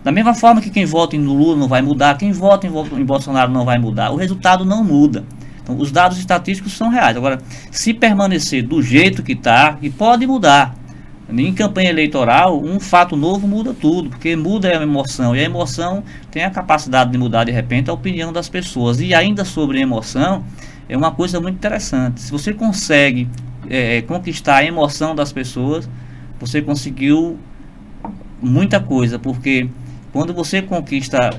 Da mesma forma que quem vota em Lula não vai mudar, quem vota em Bolsonaro não vai mudar. O resultado não muda. Então, os dados estatísticos são reais. Agora, se permanecer do jeito que está, e pode mudar. Em campanha eleitoral, um fato novo muda tudo, porque muda a emoção, e a emoção tem a capacidade de mudar de repente a opinião das pessoas. E ainda sobre emoção, é uma coisa muito interessante. Se você consegue conquistar a emoção das pessoas, você conseguiu muita coisa, porque quando você conquista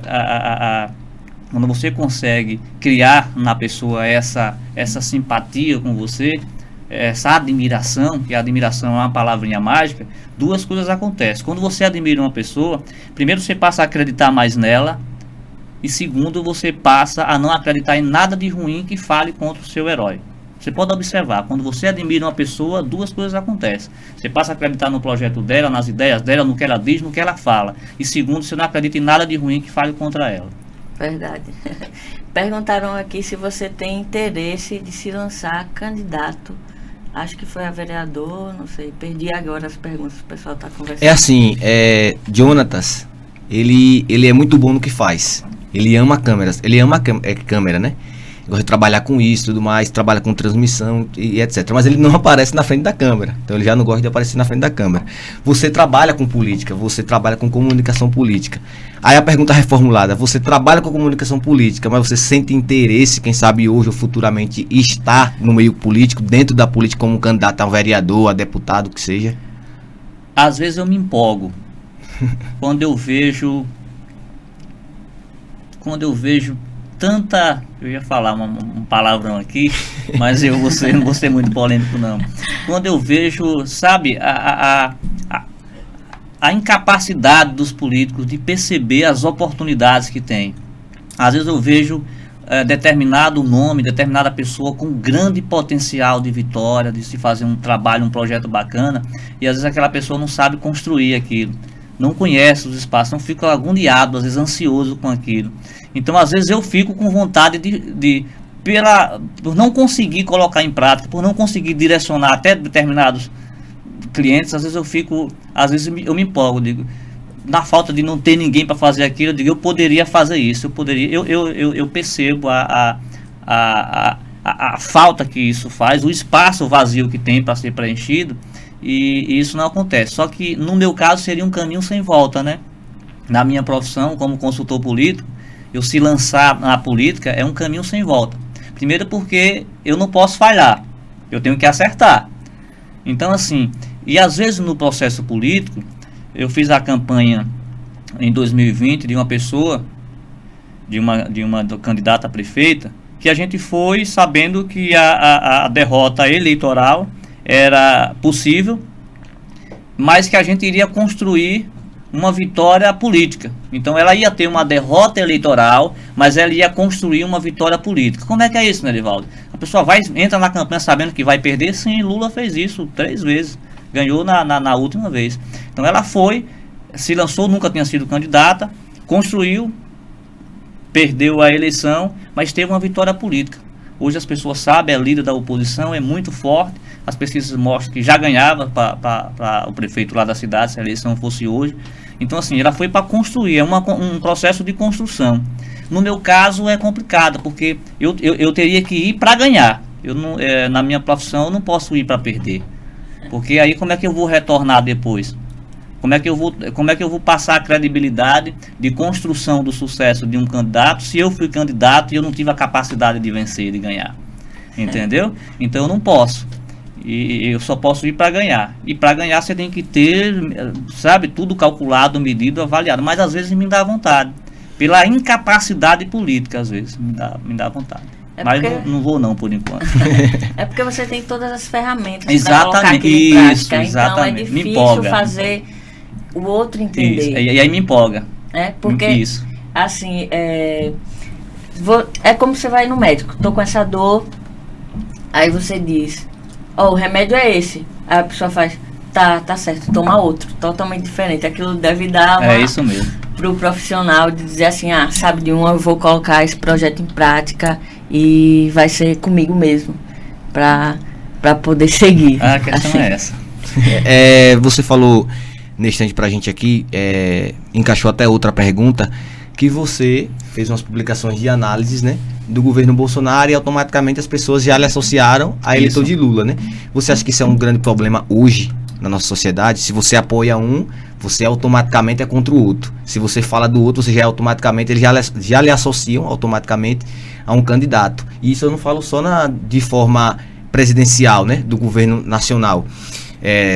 quando você consegue criar na pessoa essa simpatia com você, essa admiração, que a admiração é uma palavrinha mágica, 2 coisas acontecem. Quando você admira uma pessoa, primeiro você passa a acreditar mais nela, e segundo, você passa a não acreditar em nada de ruim que fale contra o seu herói. Você pode observar, quando você admira uma pessoa, 2 coisas acontecem. Você passa a acreditar no projeto dela, nas ideias dela, no que ela diz, no que ela fala. E segundo, você não acredita em nada de ruim que fale contra ela. Verdade. Perguntaram aqui se você tem interesse de se lançar candidato. Acho que foi a vereador, não sei, perdi agora as perguntas, o pessoal está conversando. É assim, Jonatas, ele é muito bom no que faz. Ele ama câmeras, ele ama câmera, né? Gosta de trabalhar com isso e tudo mais, trabalha com transmissão e etc. Mas ele não aparece na frente da câmera. Então ele já não gosta de aparecer na frente da câmera. Você trabalha com política, você trabalha com comunicação política. Aí a pergunta reformulada, você trabalha com comunicação política, mas você sente interesse, quem sabe hoje ou futuramente, estar no meio político, dentro da política, como candidato a um vereador, a deputado, que seja? Às vezes eu me empolgo quando eu vejo tanta, eu ia falar um palavrão aqui, mas não vou ser muito polêmico não. Quando eu vejo, sabe, a incapacidade dos políticos de perceber as oportunidades que tem. Às vezes eu vejo determinado nome, determinada pessoa com grande potencial de vitória, de se fazer um trabalho, um projeto bacana, e às vezes aquela pessoa não sabe construir aquilo, não conhece os espaços, não fica agoniado, às vezes ansioso com aquilo. Então às vezes eu fico com vontade por não conseguir colocar em prática, por não conseguir direcionar até determinados clientes, às vezes eu me empolgo, digo, na falta de não ter ninguém para fazer aquilo, eu digo, eu poderia fazer isso, eu percebo a falta que isso faz, o espaço vazio que tem para ser preenchido, e isso não acontece. Só que no meu caso seria um caminho sem volta, né? Na minha profissão como consultor político, eu se lançar na política é um caminho sem volta. Primeiro porque eu não posso falhar, eu tenho que acertar. Então assim, e às vezes no processo político, eu fiz a campanha em 2020 de uma pessoa, de uma candidata a prefeita, que a gente foi sabendo que a derrota eleitoral era possível, mas que a gente iria construir uma vitória política. Então ela ia ter uma derrota eleitoral, mas ela ia construir uma vitória política. Como é que é isso, né, Edivaldo? A pessoa entra na campanha sabendo que vai perder? Sim, Lula fez isso 3 vezes. Ganhou na última vez. Então ela foi, se lançou, nunca tinha sido candidata, construiu, perdeu a eleição, mas teve uma vitória política. Hoje as pessoas sabem, é líder da oposição, é muito forte. As pesquisas mostram que já ganhava para o prefeito lá da cidade, se a eleição fosse hoje. Então, assim, ela foi para construir, é um processo de construção. No meu caso é complicado, porque eu teria que ir para ganhar. Na minha profissão eu não posso ir para perder. Porque aí como é que eu vou retornar depois? Como é que eu vou passar a credibilidade de construção do sucesso de um candidato se eu fui candidato e eu não tive a capacidade de vencer, de ganhar? Entendeu? Então eu não posso. E eu só posso ir para ganhar. E para ganhar você tem que ter, sabe, tudo calculado, medido, avaliado. Mas às vezes me dá vontade. Pela incapacidade política, às vezes, me dá vontade. Mas não vou não, por enquanto. É porque você tem todas as ferramentas para colocar aquilo em prática. Exatamente. Então é difícil fazer o outro entender. Isso. E aí me empolga. Porque, isso. Assim, é como você vai no médico, tô com essa dor, aí você diz, o remédio é esse. Aí a pessoa faz, tá certo, toma outro, totalmente diferente. Aquilo deve dar É isso mesmo. Pro profissional de dizer assim, sabe de eu vou colocar esse projeto em prática e vai ser comigo mesmo, para poder seguir. A questão assim. É essa. Você falou nesse instante pra gente aqui, encaixou até outra pergunta, que você fez umas publicações de análises, né, do governo Bolsonaro e automaticamente as pessoas já lhe associaram a eleitor de Lula, né? Você acha que isso é um grande problema hoje na nossa sociedade? Se você apoia um, você automaticamente é contra o outro. Se você fala do outro, você já automaticamente, eles já lhe associam automaticamente a um candidato. E isso eu não falo só de forma presidencial, né, do governo nacional,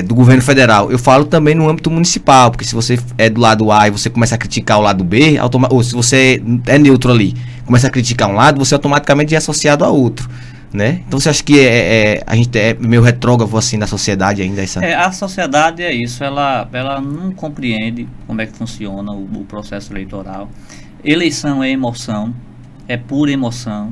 do governo federal. Eu falo também no âmbito municipal, porque se você é do lado A e você começa a criticar o lado B, ou se você é neutro ali, começa a criticar um lado, você automaticamente é associado a outro, né? Então você acha que a gente é meio retrógrado assim na sociedade ainda? A sociedade é isso, ela não compreende como é que funciona o processo eleitoral. Eleição é emoção, é pura emoção,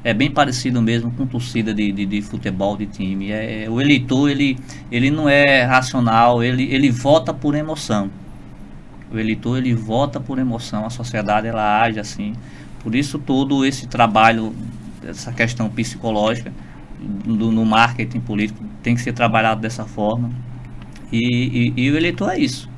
é bem parecido mesmo com torcida de futebol, de time. O eleitor, ele não é racional, ele vota por emoção. O eleitor, ele vota por emoção, a sociedade ela age assim. Por isso todo esse trabalho, essa questão psicológica no marketing político tem que ser trabalhado dessa forma. E o eleitor é isso.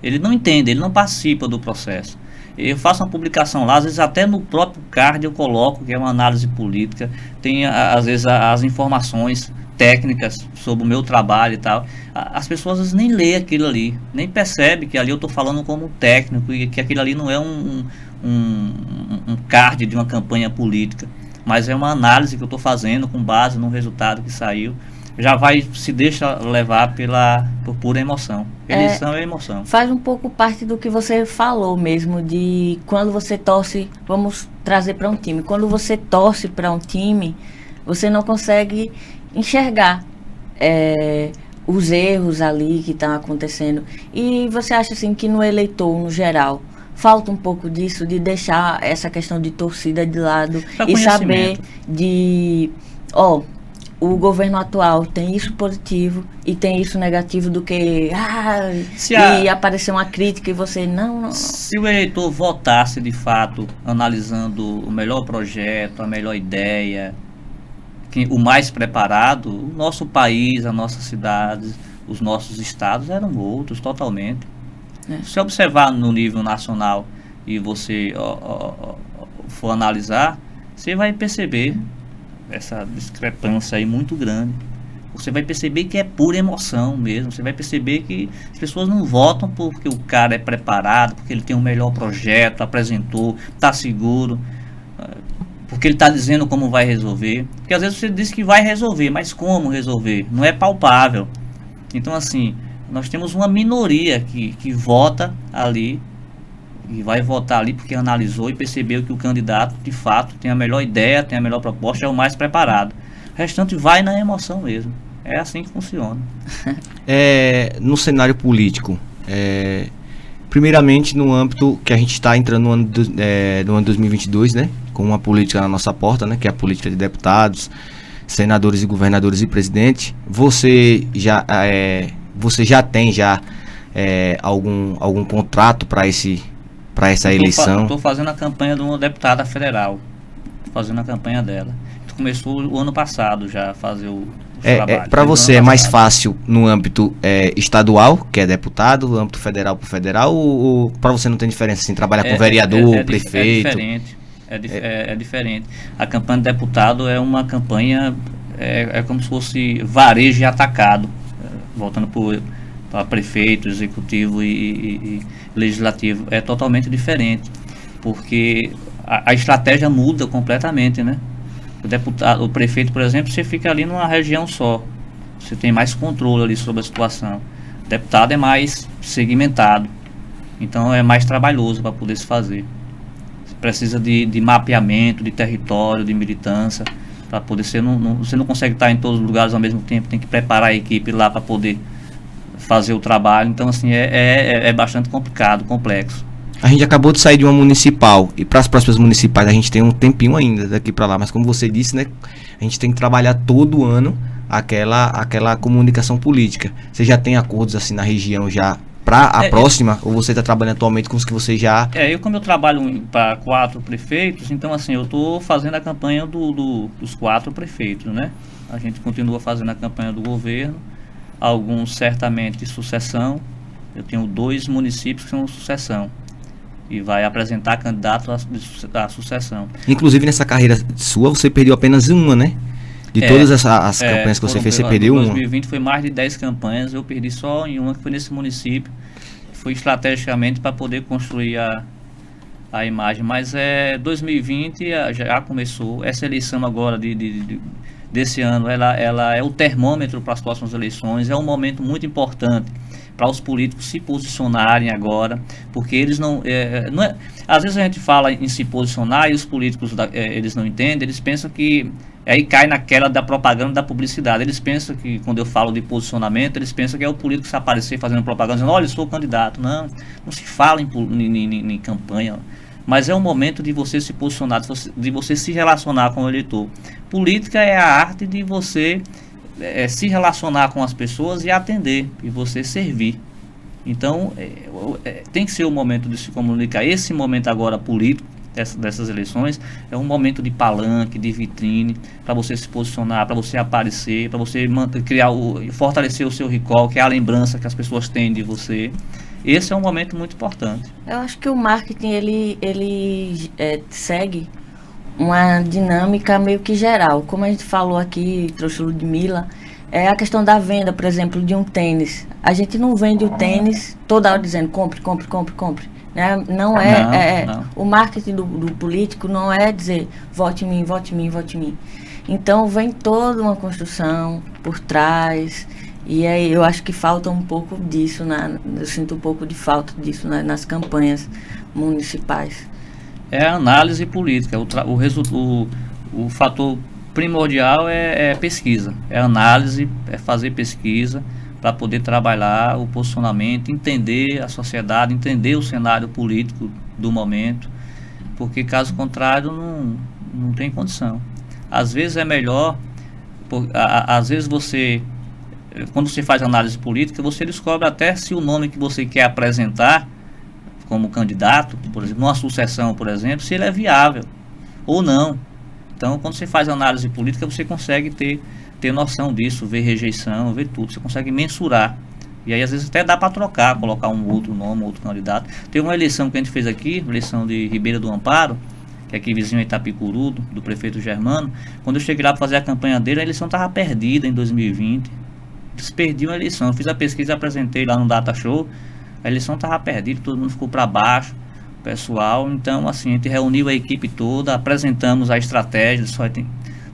Ele não entende, ele não participa do processo. Eu faço uma publicação lá, às vezes até no próprio card eu coloco que é uma análise política, tem às vezes as informações técnicas sobre o meu trabalho e tal. As pessoas às vezes nem lêem aquilo ali, nem percebem que ali eu estou falando como técnico e que aquilo ali não é um card de uma campanha política, mas é uma análise que eu estou fazendo com base no resultado que saiu. Já se deixa levar por pura emoção. Eleição é emoção. Faz um pouco parte do que você falou mesmo, de quando você torce, vamos trazer para um time, quando você torce para um time, você não consegue enxergar os erros ali que estão acontecendo. E você acha assim que no eleitor, no geral, falta um pouco disso, de deixar essa questão de torcida de lado e saber o governo atual tem isso positivo e tem isso negativo, do que e aparecer uma crítica e você não. Se o eleitor votasse de fato analisando o melhor projeto, a melhor ideia, o mais preparado, o nosso país, a nossa cidade, os nossos estados eram outros totalmente. Se observar no nível nacional e você for analisar, você vai perceber essa discrepância aí muito grande. Você vai perceber que é pura emoção mesmo. Você vai perceber que as pessoas não votam porque o cara é preparado, porque ele tem um melhor projeto, apresentou, está seguro, porque ele está dizendo como vai resolver. Porque às vezes você diz que vai resolver, mas como resolver? Não é palpável. Então assim, nós temos uma minoria que vota ali, e vai votar ali porque analisou e percebeu que o candidato de fato tem a melhor ideia, tem a melhor proposta, é o mais preparado. O restante vai na emoção mesmo. É assim que funciona. No cenário político, primeiramente no âmbito que a gente está entrando no ano de 2022, né, com uma política na nossa porta, né, que é a política de deputados, senadores e governadores e presidente. Você já você já tem algum contrato para essa eleição? Estou fazendo a campanha de uma deputada federal, fazendo a campanha dela. Começou o ano passado já a fazer o trabalho. Para você é mais fácil no âmbito estadual, que é deputado, no âmbito federal para federal, ou para você não tem diferença assim, trabalhar com vereador, prefeito? É diferente. A campanha de deputado é uma campanha, como se fosse varejo e atacado, voltando para prefeito, executivo e legislativo. É totalmente diferente, porque a estratégia muda completamente, né? O prefeito, por exemplo, você fica ali numa região só, você tem mais controle ali sobre a situação. O deputado é mais segmentado, então é mais trabalhoso para poder se fazer. Você precisa de mapeamento, de território, de militância, para poder você não consegue estar em todos os lugares ao mesmo tempo, tem que preparar a equipe lá para poder fazer o trabalho. Então assim, é bastante complicado, complexo. A gente acabou de sair de uma municipal e para as próximas municipais a gente tem um tempinho ainda daqui para lá, mas como você disse, né, a gente tem que trabalhar todo ano aquela comunicação política. Você já tem acordos assim na região já para a próxima, ou você está trabalhando atualmente com os que você já... Como eu trabalho para 4 prefeitos, então assim, eu estou fazendo a campanha dos 4 prefeitos, né? A gente continua fazendo a campanha do governo, alguns certamente sucessão. Eu tenho 2 municípios que são sucessão e vai apresentar candidato à sucessão. Inclusive nessa carreira sua você perdeu apenas uma, né? De todas as campanhas que você fez, você perdeu uma. Em 2020 foi mais de 10 campanhas, eu perdi só em uma, que foi nesse município. Foi estrategicamente para poder construir a imagem, mas 2020 já começou. Essa eleição agora desse ano, ela é o termômetro para as próximas eleições, é um momento muito importante para os políticos se posicionarem agora, porque eles não é, às vezes a gente fala em se posicionar e os políticos eles não entendem, eles pensam que aí cai naquela da propaganda, da publicidade. Eles pensam que, quando eu falo de posicionamento, eles pensam que é o político se aparecer fazendo propaganda, dizendo, olha, eu sou candidato. Não se fala em campanha, mas é o momento de você se posicionar, de você se relacionar com o eleitor. Política é a arte de você se relacionar com as pessoas e atender, e você servir. Então, tem que ser o momento de se comunicar. Esse momento agora político, dessas eleições, é um momento de palanque, de vitrine, para você se posicionar, para você aparecer, para você fortalecer o seu recall, que é a lembrança que as pessoas têm de você. Esse é um momento muito importante. Eu acho que o marketing, ele segue uma dinâmica meio que geral. Como a gente falou aqui, trouxe o Ludmilla, é a questão da venda, por exemplo, de um tênis. A gente não vende o tênis toda hora dizendo compre, compre, compre, compre. Né? Não. O marketing do político não é dizer vote em mim, vote em mim, vote em mim. Então vem toda uma construção por trás, e aí eu acho que falta um pouco disso, eu sinto um pouco de falta disso nas campanhas municipais. É a análise política, o fator primordial é pesquisa, é análise, é fazer pesquisa para poder trabalhar o posicionamento, entender a sociedade, entender o cenário político do momento, porque caso contrário não tem condição. Às vezes é melhor, às vezes quando você faz análise política, você descobre até se o nome que você quer apresentar como candidato, por exemplo, numa sucessão, por exemplo, se ele é viável ou não. Então, quando você faz análise política, você consegue ter noção disso, ver rejeição, ver tudo, você consegue mensurar. E aí, às vezes, até dá para trocar, colocar um outro nome, outro candidato. Teve uma eleição que a gente fez aqui, eleição de Ribeira do Amparo, que é aqui vizinho a Itapicuru, do prefeito Germano. Quando eu cheguei lá para fazer a campanha dele, a eleição estava perdida em 2020. Eles perdiam a eleição. Eu fiz a pesquisa e apresentei lá no Data Show. A eleição estava perdida, todo mundo ficou para baixo, pessoal. Então, assim, a gente reuniu a equipe toda, apresentamos a estratégia.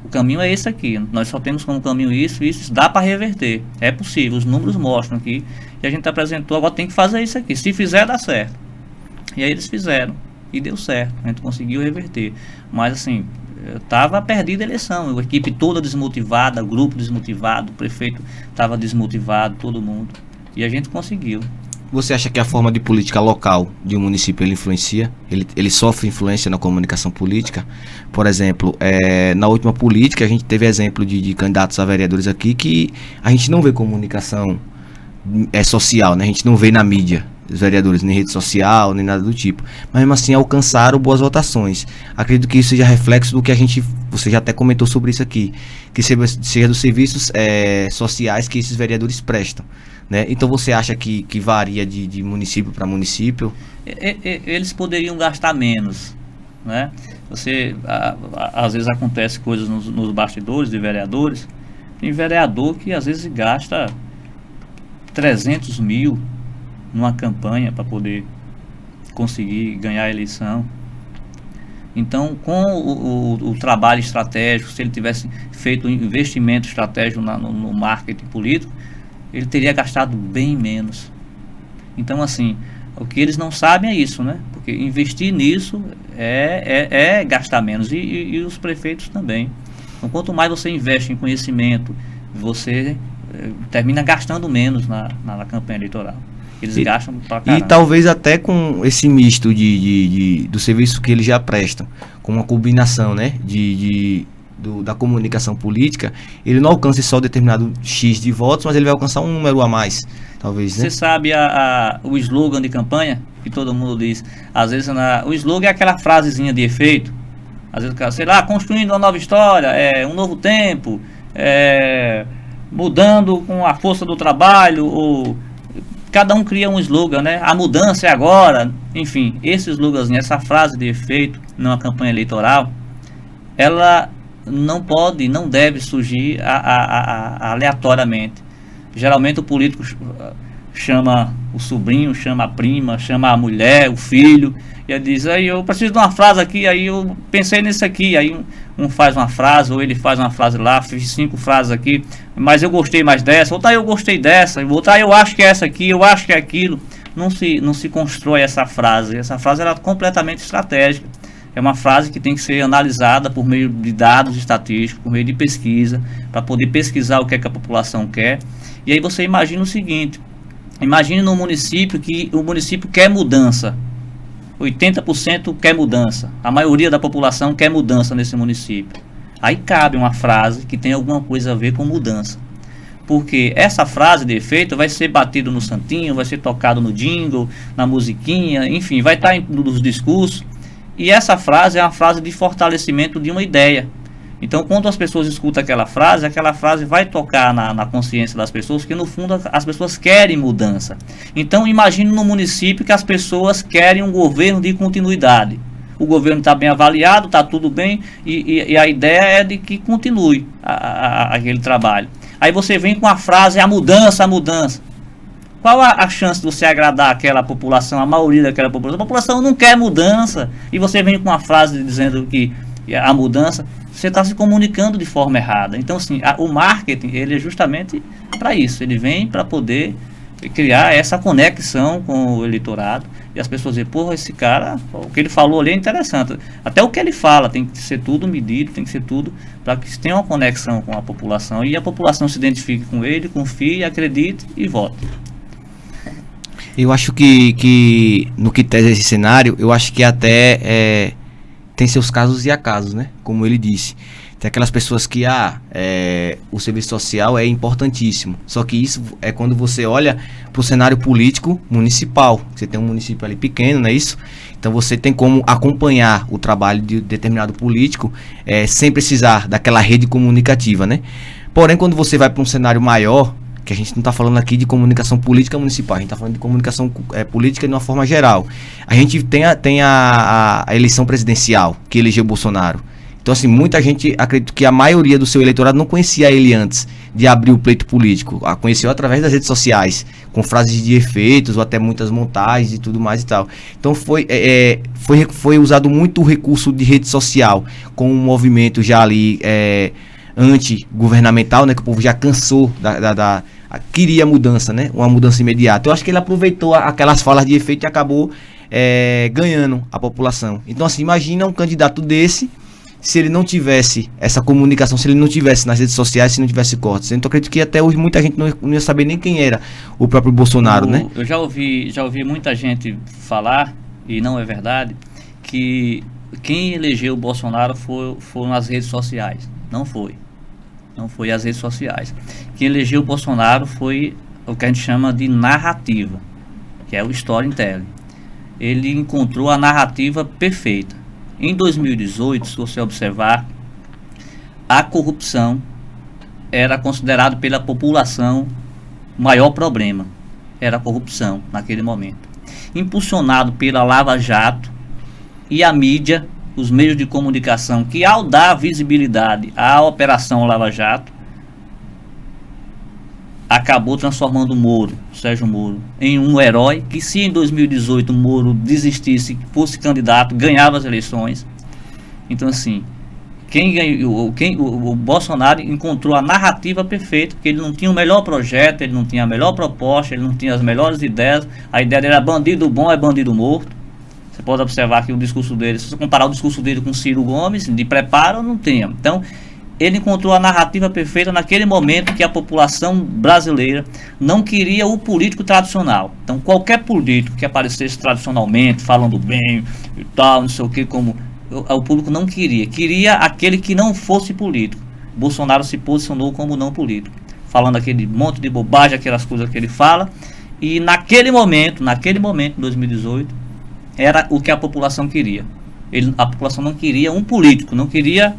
O caminho é esse aqui. Nós só temos como caminho isso dá para reverter. É possível, os números mostram aqui. E a gente apresentou, agora tem que fazer isso aqui. Se fizer, dá certo. E aí eles fizeram. E deu certo. A gente conseguiu reverter. Mas, assim, estava perdida a eleição. A equipe toda desmotivada, o grupo desmotivado, o prefeito estava desmotivado, todo mundo. E a gente conseguiu. Você acha que a forma de política local de um município ele influencia? Ele sofre influência na comunicação política? Por exemplo, na última política a gente teve exemplo de candidatos a vereadores aqui que a gente não vê comunicação social, né? A gente não vê na mídia os vereadores, nem rede social, nem nada do tipo. Mas mesmo assim alcançaram boas votações. Acredito que isso seja reflexo do que você já até comentou sobre isso aqui, que seja dos serviços sociais que esses vereadores prestam, né? Então você acha que varia de município para município? Eles poderiam gastar menos, né? Às vezes acontece coisas nos bastidores de vereadores. Tem vereador que às vezes gasta 300 mil numa campanha para poder conseguir ganhar a eleição. Então, com o trabalho estratégico, se ele tivesse feito um investimento estratégico no marketing político, ele teria gastado bem menos. Então, assim, o que eles não sabem é isso, né? Porque investir nisso é gastar menos, e os prefeitos também. Então, quanto mais você investe em conhecimento, você termina gastando menos na campanha eleitoral. Eles gastam pra caramba. E talvez até com esse misto do serviço que eles já prestam, com uma combinação, né, da comunicação política, ele não alcança só determinado X de votos, mas ele vai alcançar um número a mais, talvez, né? Você sabe o slogan de campanha, que todo mundo diz, às vezes o slogan é aquela frasezinha de efeito, às vezes, sei lá, construindo uma nova história, um novo tempo, mudando com a força do trabalho, ou cada um cria um slogan, né? A mudança é agora. Enfim, esse slogan, essa frase de efeito numa campanha eleitoral, ela não deve surgir aleatoriamente. Geralmente o político chama o sobrinho, chama a prima, chama a mulher, o filho, e ele diz, aí eu preciso de uma frase aqui, aí eu pensei nisso aqui, aí um faz uma frase, ou ele faz uma frase lá, fiz 5 frases aqui, mas eu gostei mais dessa, outra eu gostei dessa, outra eu acho que é essa aqui, eu acho que é aquilo. Não se constrói essa frase ela é completamente estratégica. É uma frase que tem que ser analisada por meio de dados estatísticos, por meio de pesquisa, para poder pesquisar o que é que a população quer. E aí você imagina o seguinte, imagine num município que o município quer mudança, 80% quer mudança, a maioria da população quer mudança nesse município. Aí cabe uma frase que tem alguma coisa a ver com mudança, porque essa frase de efeito vai ser batido no santinho, vai ser tocado no jingle, na musiquinha, enfim, vai estar nos discursos, e essa frase é uma frase de fortalecimento de uma ideia. Então, quando as pessoas escutam aquela frase vai tocar na consciência das pessoas, que no fundo as pessoas querem mudança. Então, imagine no município que as pessoas querem um governo de continuidade. O governo está bem avaliado, está tudo bem, e a ideia é de que continue aquele trabalho. Aí você vem com a frase, a mudança. Qual a chance de você agradar aquela população, a maioria daquela população? A população não quer mudança, e você vem com uma frase dizendo que a mudança, você está se comunicando de forma errada. Então, assim, o marketing, ele é justamente para isso. Ele vem para poder criar essa conexão com o eleitorado, e as pessoas dizem, porra, esse cara, o que ele falou ali é interessante. Até o que ele fala tem que ser tudo medido, tem que ser tudo para que tenha uma conexão com a população, e a população se identifique com ele, confie, acredite e vote. Eu acho que no que tese esse cenário, eu acho que até tem seus casos e acasos, né? Como ele disse. Tem aquelas pessoas que o serviço social é importantíssimo. Só que isso é quando você olha para o cenário político municipal. Você tem um município ali pequeno, não é isso? Então você tem como acompanhar o trabalho de determinado político sem precisar daquela rede comunicativa, né? Porém, quando você vai para um cenário maior, que a gente não está falando aqui de comunicação política municipal, a gente está falando de comunicação política de uma forma geral. A gente tem a eleição presidencial que elegeu Bolsonaro. Então, assim, muita gente, acredito que a maioria do seu eleitorado não conhecia ele antes de abrir o pleito político. A conheceu através das redes sociais, com frases de efeitos ou até muitas montagens e tudo mais e tal. Então, foi usado muito o recurso de rede social, com um movimento já ali anti-governamental, né? Que o povo já cansou queria mudança, né? Uma mudança imediata. Eu acho que ele aproveitou aquelas falas de efeito e acabou ganhando a população. Então, assim, imagina um candidato desse, se ele não tivesse essa comunicação, se ele não tivesse nas redes sociais, se não tivesse cortes. Então, acredito que até hoje muita gente não ia saber nem quem era o próprio Bolsonaro, né? Eu já ouvi muita gente falar, e não é verdade, que quem elegeu o Bolsonaro foram as redes sociais. Não foi as redes sociais. Quem elegeu o Bolsonaro foi o que a gente chama de narrativa, que é o storytelling. Ele encontrou a narrativa perfeita. Em 2018, se você observar, a corrupção era considerado pela população o maior problema. Era a corrupção naquele momento. Impulsionado pela Lava Jato e a mídia, os meios de comunicação, que ao dar visibilidade à Operação Lava Jato, acabou transformando Moro, Sérgio Moro, em um herói que, se em 2018 Moro desistisse, fosse candidato, ganhava as eleições. Então, assim, o Bolsonaro encontrou a narrativa perfeita, porque ele não tinha o melhor projeto, ele não tinha a melhor proposta, ele não tinha as melhores ideias. A ideia dele era bandido bom é bandido morto. Você pode observar que o discurso dele, se você comparar o discurso dele com Ciro Gomes, de preparo, não tinha. Então, ele encontrou a narrativa perfeita naquele momento que a população brasileira não queria o político tradicional. Então, qualquer político que aparecesse tradicionalmente, falando bem e tal, não sei o que, como o público não queria aquele que não fosse político. Bolsonaro se posicionou como não político, falando aquele monte de bobagem, aquelas coisas que ele fala, e naquele momento, em 2018, era o que a população queria. A população não queria um político, não queria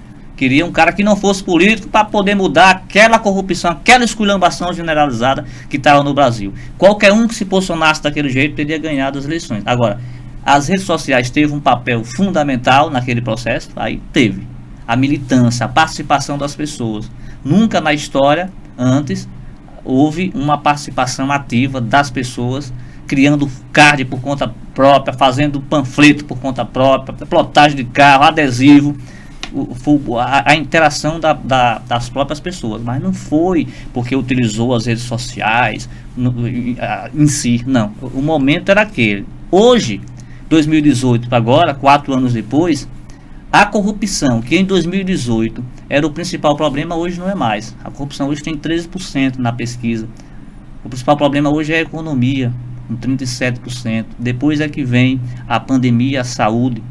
um cara que não fosse político para poder mudar aquela corrupção, aquela esculhambação generalizada que estava no Brasil. Qualquer um que se posicionasse daquele jeito teria ganhado as eleições. Agora, as redes sociais teve um papel fundamental naquele processo, aí teve a militância, a participação das pessoas. Nunca na história, antes, houve uma participação ativa das pessoas, criando card por conta própria, fazendo panfleto por conta própria, plotagem de carro, adesivo, a interação das próprias pessoas. Mas não foi porque utilizou as redes sociais em si, não. O momento era aquele. Hoje, 2018 agora, 4 anos depois, a corrupção, que em 2018 era o principal problema, hoje não é mais. A corrupção hoje tem 13% na pesquisa. O principal problema hoje é a economia, com 37%. Depois é que vem a pandemia, a saúde.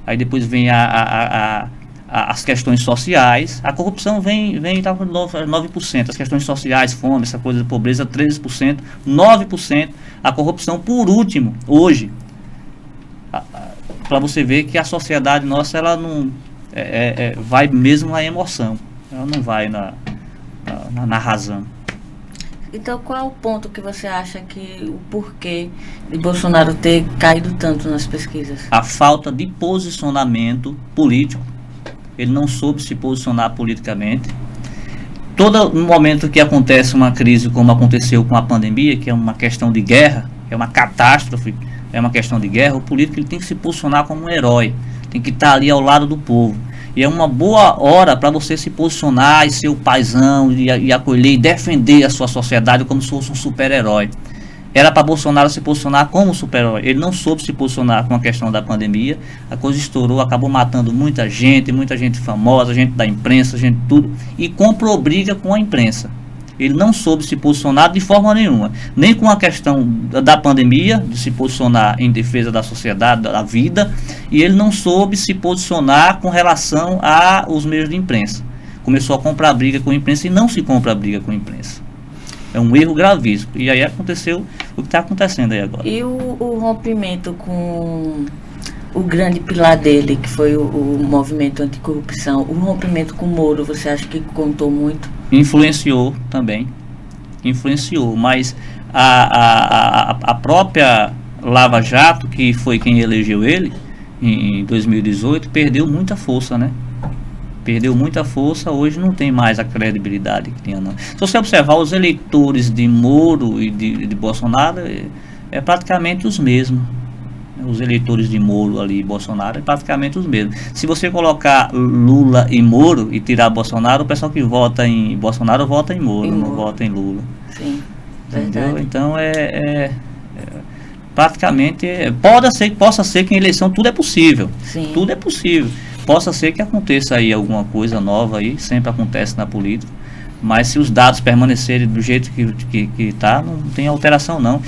Aí depois vem as questões sociais. A corrupção vem tá com 9%. As questões sociais, fome, essa coisa de pobreza, 13%. 9%. A corrupção, por último, hoje. Para você ver que a sociedade nossa, ela não vai mesmo na emoção, ela não vai na razão. Então, qual é o ponto que você acha que o porquê de Bolsonaro ter caído tanto nas pesquisas? A falta de posicionamento político. Ele não soube se posicionar politicamente. Todo momento que acontece uma crise, como aconteceu com a pandemia, que é uma questão de guerra, é uma catástrofe, é uma questão de guerra, o político ele tem que se posicionar como um herói, tem que estar ali ao lado do povo. E é uma boa hora para você se posicionar e ser o paizão e acolher e defender a sua sociedade como se fosse um super-herói. Era para Bolsonaro se posicionar como super-herói. Ele não soube se posicionar com a questão da pandemia, a coisa estourou, acabou matando muita gente famosa, gente da imprensa, gente tudo, e comprou briga com a imprensa. Ele não soube se posicionar de forma nenhuma, nem com a questão da pandemia, de se posicionar em defesa da sociedade, da vida, e ele não soube se posicionar com relação aos meios de imprensa. Começou a comprar briga com a imprensa e não se compra briga com a imprensa. É um erro gravíssimo. E aí aconteceu o que está acontecendo aí agora. E o rompimento com o grande pilar dele, que foi o movimento anticorrupção, o rompimento com o Moro, você acha que contou muito? Influenciou também, mas a própria Lava Jato, que foi quem elegeu ele em 2018, perdeu muita força, né? Perdeu muita força, hoje não tem mais a credibilidade que tinha, não. Se você observar os eleitores de Moro e de Bolsonaro, é praticamente os mesmos. Os eleitores de Moro ali e Bolsonaro é praticamente os mesmos. Se você colocar Lula e Moro e tirar Bolsonaro, o pessoal que vota em Bolsonaro vota em Moro, não vota em Lula. Sim, entendeu? Verdade. Então praticamente possa ser que em eleição tudo é possível. Sim. Tudo é possível. Possa ser que aconteça aí alguma coisa nova aí, sempre acontece na política. Mas se os dados permanecerem do jeito que está, não tem alteração não.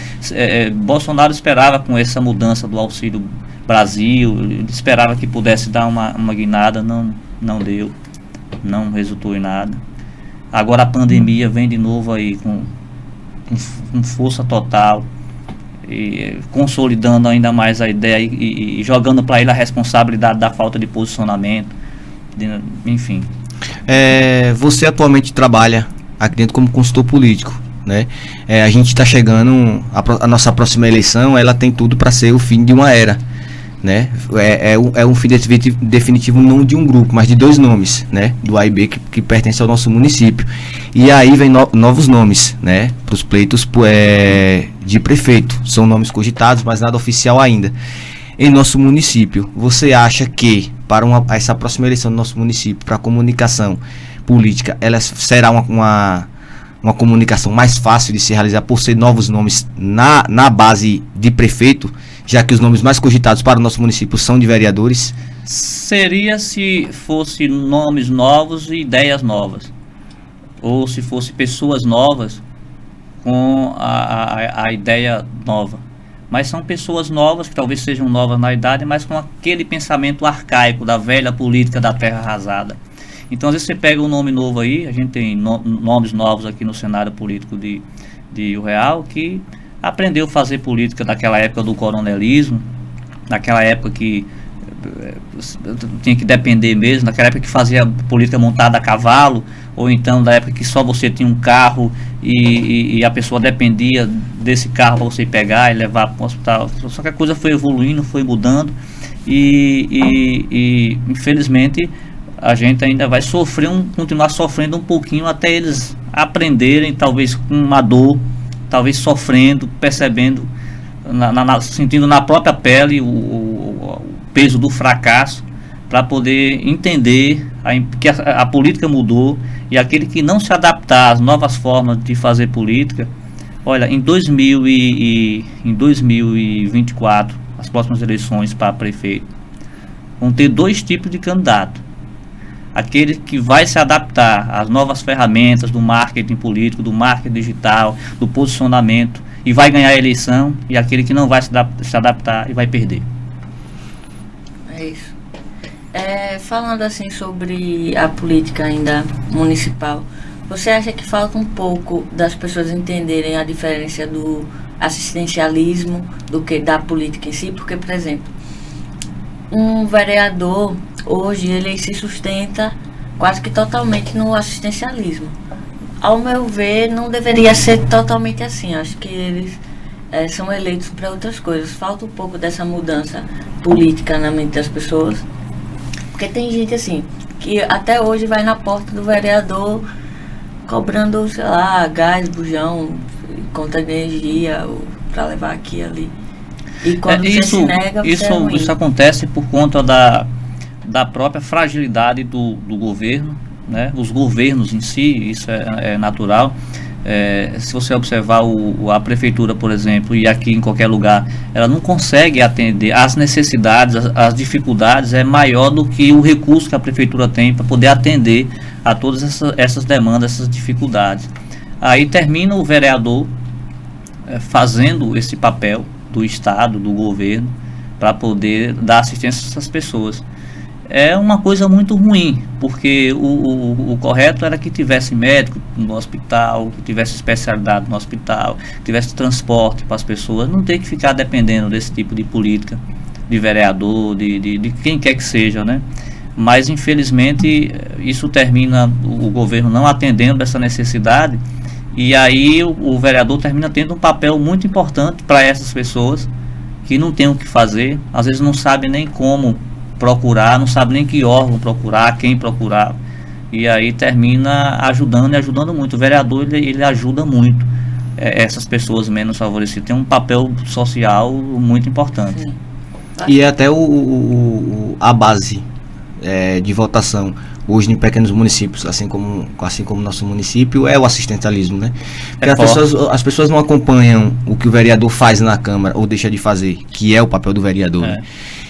Bolsonaro esperava com essa mudança do Auxílio Brasil, ele esperava que pudesse dar uma guinada, não deu, não resultou em nada. Agora a pandemia vem de novo aí com força total, e consolidando ainda mais a ideia e jogando para ele a responsabilidade da falta de posicionamento, enfim. Você atualmente trabalha aqui dentro como consultor político, né? A gente está chegando, a nossa próxima eleição, ela tem tudo para ser o fim de uma era, né? Um fim definitivo não de um grupo, mas de 2 nomes, né? Do A e B que pertence ao nosso município. E aí vem novos nomes, né? Para os pleitos de prefeito. São nomes cogitados, mas nada oficial ainda. Em nosso município, você acha que para essa próxima eleição do nosso município, para a comunicação política, ela será uma comunicação mais fácil de se realizar por ser novos nomes na base de prefeito, já que os nomes mais cogitados para o nosso município são de vereadores? Seria se fosse nomes novos e ideias novas, ou se fosse pessoas novas com a ideia nova. Mas são pessoas novas, que talvez sejam novas na idade, mas com aquele pensamento arcaico da velha política da terra arrasada. Então, às vezes você pega um nome novo aí, a gente tem nomes novos aqui no cenário político de Rio Real, que aprendeu a fazer política daquela época do coronelismo, naquela época que tinha que depender mesmo, naquela época que fazia política montada a cavalo, ou então da época que só você tinha um carro e a pessoa dependia desse carro para você pegar e levar para o hospital. Só que a coisa foi evoluindo, foi mudando e infelizmente a gente ainda vai continuar sofrendo um pouquinho até eles aprenderem, talvez com uma dor, talvez sofrendo, percebendo, sentindo na própria pele o peso do fracasso, para poder entender que a política mudou, e aquele que não se adaptar às novas formas de fazer política, olha, em 2024, as próximas eleições para prefeito, vão ter 2 tipos de candidato: aquele que vai se adaptar às novas ferramentas do marketing político, do marketing digital, do posicionamento, e vai ganhar a eleição, e aquele que não vai se adaptar e vai perder. É isso. Falando assim sobre a política ainda municipal, você acha que falta um pouco das pessoas entenderem a diferença do assistencialismo do que da política em si? Porque, por exemplo, um vereador hoje ele se sustenta quase que totalmente no assistencialismo. Ao meu ver, não deveria ser totalmente assim. Acho que eles são eleitos para outras coisas. Falta um pouco dessa mudança política na mente das pessoas. Porque tem gente assim, que até hoje vai na porta do vereador cobrando, sei lá, gás, bujão, conta de energia para levar aqui e ali. E quando você se nega, isso acontece por conta da própria fragilidade do governo, né? Os governos em si, isso é natural. Se você observar a prefeitura, por exemplo, e aqui em qualquer lugar, ela não consegue atender às necessidades, as dificuldades, é maior do que o recurso que a prefeitura tem para poder atender a todas essas demandas, essas dificuldades. Aí termina o vereador fazendo esse papel do Estado, do governo, para poder dar assistência a essas pessoas. É uma coisa muito ruim, porque o correto era que tivesse médico no hospital, que tivesse especialidade no hospital, que tivesse transporte para as pessoas, não ter que ficar dependendo desse tipo de política, de vereador, de quem quer que seja, né? Mas infelizmente isso termina o governo não atendendo essa necessidade, e aí o vereador termina tendo um papel muito importante para essas pessoas que não tem o que fazer, às vezes não sabe nem como procurar, não sabe nem que órgão procurar, quem procurar, e aí termina ajudando muito. O vereador ele ajuda muito essas pessoas menos favorecidas, tem um papel social muito importante. Sim. E até a base de votação hoje em pequenos municípios, assim como nosso município, é o assistencialismo, né? Porque as pessoas não acompanham o que o vereador faz na Câmara ou deixa de fazer, que é o papel do vereador, né?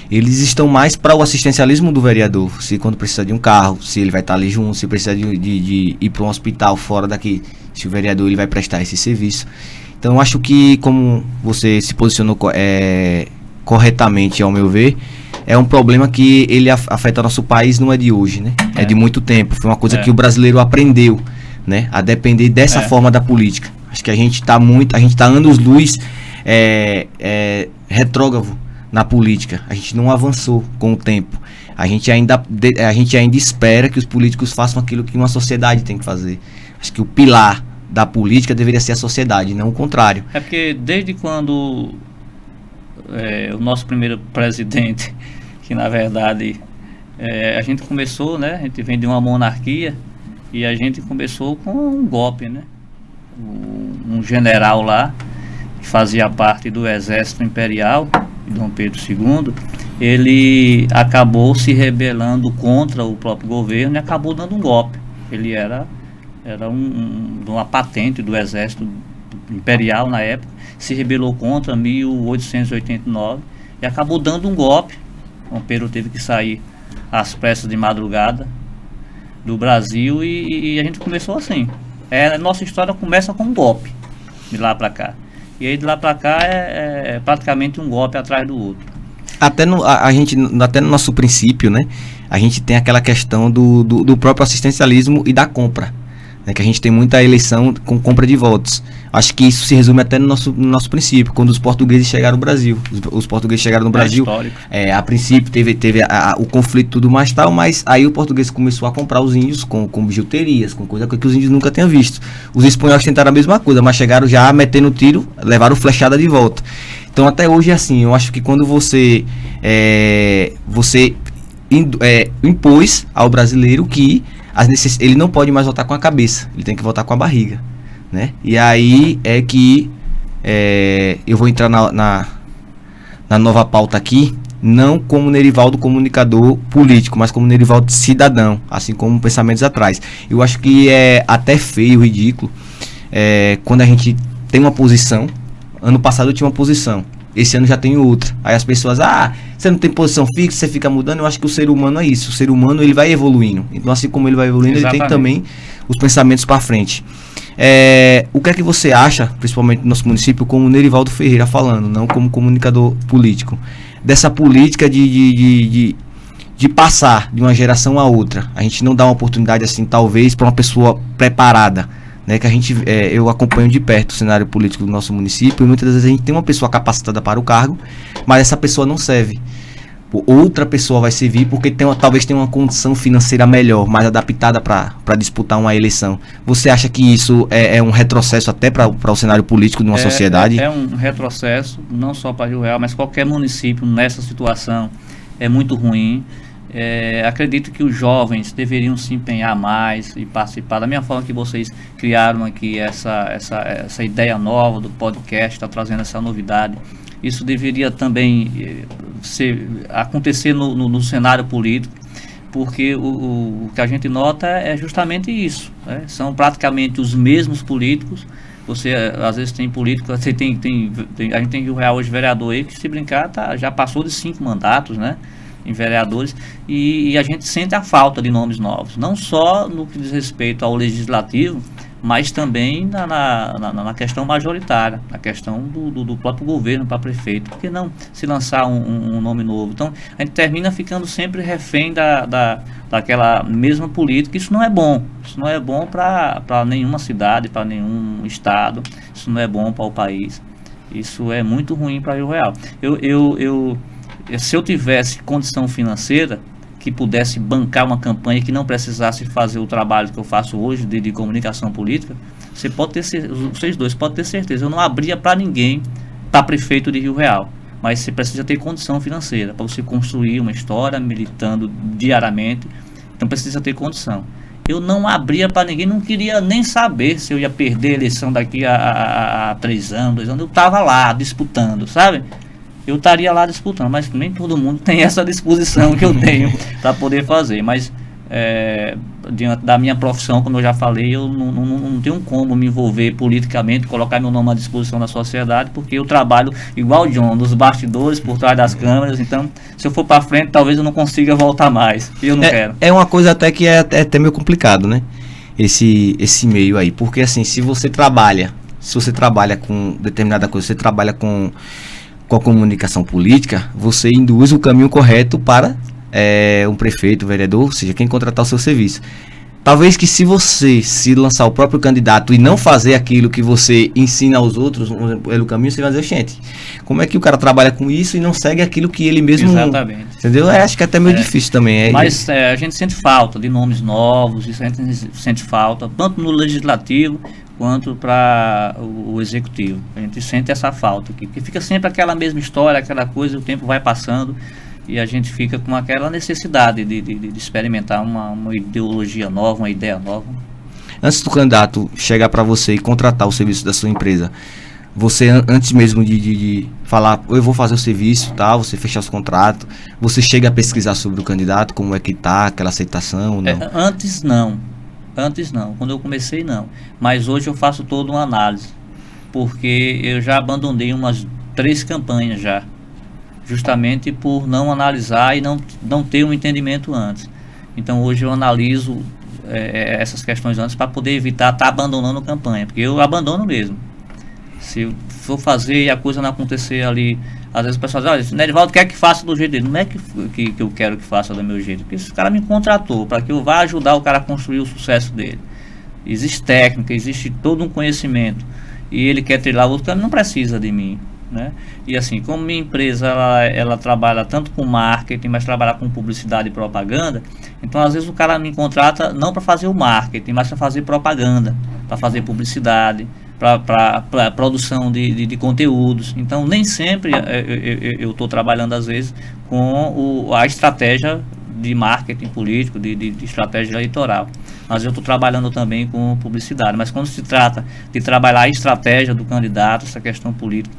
Eles estão mais para o assistencialismo do vereador, se quando precisa de um carro, se ele vai estar ali junto, se precisa de ir para um hospital fora daqui, se o vereador ele vai prestar esse serviço. Então eu acho que, como você se posicionou corretamente, ao meu ver, é um problema que ele afeta nosso país, não é de hoje, né? É de muito tempo, foi uma coisa que o brasileiro aprendeu, né? A depender dessa forma da política. Acho que a gente está anos-luz retrógrado na política. A gente não avançou com o tempo. A gente ainda espera que os políticos façam aquilo que uma sociedade tem que fazer. Acho que o pilar da política deveria ser a sociedade, não o contrário. É porque desde quando o nosso primeiro presidente, que na verdade a gente começou, né? A gente vem de uma monarquia e a gente começou com um golpe, né? Um general lá, que fazia parte do exército imperial, Dom Pedro II, ele acabou se rebelando contra o próprio governo e acabou dando um golpe. Ele era uma patente do exército imperial na época, se rebelou contra 1889 e acabou dando um golpe. Dom Pedro teve que sair às pressas de madrugada do Brasil e a gente começou assim. Nossa história começa com um golpe, de lá para cá. E aí de lá para cá é praticamente um golpe atrás do outro. Até no nosso princípio, né? A gente tem aquela questão do próprio assistencialismo e da compra, né, que a gente tem muita eleição com compra de votos. Acho que isso se resume até no nosso princípio, quando os portugueses chegaram no Brasil. Os portugueses chegaram no Brasil, a princípio teve o conflito e tudo mais tal, mas aí o português começou a comprar os índios com bijuterias, com coisa que os índios nunca tinham visto. Os espanhóis tentaram a mesma coisa, mas chegaram já metendo tiro, levaram flechada de volta. Então até hoje é assim, eu acho que quando você impôs ao brasileiro que ele não pode mais votar com a cabeça, ele tem que votar com a barriga, né? E aí é que eu vou entrar na nova pauta aqui, não como Nerivaldo comunicador político, mas como Nerivaldo cidadão, assim como pensamentos atrás. Eu acho que é até feio, ridículo, quando a gente tem uma posição. Ano passado eu tinha uma posição, esse ano já tenho outra. Aí as pessoas, você não tem posição fixa, você fica mudando. Eu acho que o ser humano é isso. O ser humano, ele vai evoluindo. Então, assim como ele vai evoluindo, Exatamente. Ele tem também os pensamentos para frente. O que é que você acha, principalmente no nosso município, como o Nerivaldo Ferreira falando, não como comunicador político, dessa política de passar de uma geração a outra? A gente não dá uma oportunidade, assim, talvez, para uma pessoa preparada, né, que eu acompanho de perto o cenário político do nosso município, e muitas vezes a gente tem uma pessoa capacitada para o cargo, mas essa pessoa não serve. Outra pessoa vai servir porque talvez tenha uma condição financeira melhor, mais adaptada para disputar uma eleição. Você acha que isso é um retrocesso até para o cenário político de uma sociedade? É um retrocesso, não só para Rio Real, mas qualquer município nessa situação é muito ruim. Acredito que os jovens deveriam se empenhar mais e participar da mesma forma que vocês criaram aqui essa ideia nova do podcast, está trazendo essa novidade. Isso deveria também acontecer no cenário político, porque o que a gente nota é justamente isso, né? São praticamente os mesmos políticos. Você às vezes tem político, a gente tem em Rio Real hoje vereador aí que, se brincar, já passou de 5 mandatos, né, em vereadores, e a gente sente a falta de nomes novos, não só no que diz respeito ao legislativo, mas também na questão majoritária, na questão do próprio governo para prefeito. Por que não se lançar um nome novo? Então a gente termina ficando sempre refém daquela mesma política. Isso não é bom. Isso não é bom para nenhuma cidade, para nenhum estado. Isso não é bom para o país. Isso é muito ruim para Rio Real. Se eu tivesse condição financeira, que pudesse bancar uma campanha que não precisasse fazer o trabalho que eu faço hoje de comunicação política, vocês dois podem ter certeza, eu não abria para ninguém para prefeito de Rio Real, mas você precisa ter condição financeira para você construir uma história militando diariamente, então precisa ter condição. Eu não abria para ninguém, não queria nem saber se eu ia perder a eleição daqui a 3 anos, 2 anos, eu estava lá disputando, sabe? Eu estaria lá disputando, mas nem todo mundo tem essa disposição que eu tenho para poder fazer. Mas diante da minha profissão, como eu já falei, eu não tenho como me envolver politicamente, colocar meu nome à disposição da sociedade, porque eu trabalho igual o John, nos bastidores, por trás das câmeras. Então, se eu for para frente, talvez eu não consiga voltar mais. E eu não quero. É uma coisa até que é até meio complicado, né? Esse meio aí. Porque assim, se você trabalha com determinada coisa, você trabalha com a comunicação política, você induz o caminho correto para um prefeito, vereador, ou seja, quem contratar o seu serviço. talvez que se você se lançar o próprio candidato e não fazer aquilo que você ensina aos outros pelo caminho, você vai dizer, gente, como é que o cara trabalha com isso e não segue aquilo que ele mesmo... Exatamente. Entendeu? Acho que é até meio difícil também. Mas a gente sente falta de nomes novos, isso a gente sente falta, tanto no legislativo quanto para o executivo. A gente sente essa falta aqui, porque fica sempre aquela mesma história, aquela coisa, o tempo vai passando e a gente fica com aquela necessidade de experimentar uma ideologia nova, uma ideia nova. Antes do candidato chegar para você e contratar o serviço da sua empresa, você, antes mesmo de falar, eu vou fazer o serviço, tá, você fechar os contratos, você chega a pesquisar sobre o candidato, como é que tá, aquela aceitação ou não? Antes não. Quando eu comecei, não. Mas hoje eu faço toda uma análise, porque eu já abandonei umas 3 campanhas já, justamente por não analisar e não ter um entendimento antes. Então hoje eu analiso essas questões antes para poder evitar estar abandonando campanha, porque eu abandono mesmo. Se for fazer e a coisa não acontecer ali, às vezes o pessoal diz, olha, Nerivaldo quer que faça do jeito dele. Não é que eu quero que faça do meu jeito, porque esse cara me contratou para que eu vá ajudar o cara a construir o sucesso dele. Existe técnica, existe todo um conhecimento, e ele quer trilhar outro caminho, não precisa de mim, né? E assim, como minha empresa ela trabalha tanto com marketing, mas trabalha com publicidade e propaganda, então às vezes o cara me contrata não para fazer o marketing, mas para fazer propaganda, para fazer publicidade, para produção de conteúdos. Então nem sempre eu estou trabalhando às vezes com a estratégia de marketing político, de estratégia eleitoral, mas eu estou trabalhando também com publicidade. Mas quando se trata de trabalhar a estratégia do candidato, essa questão política,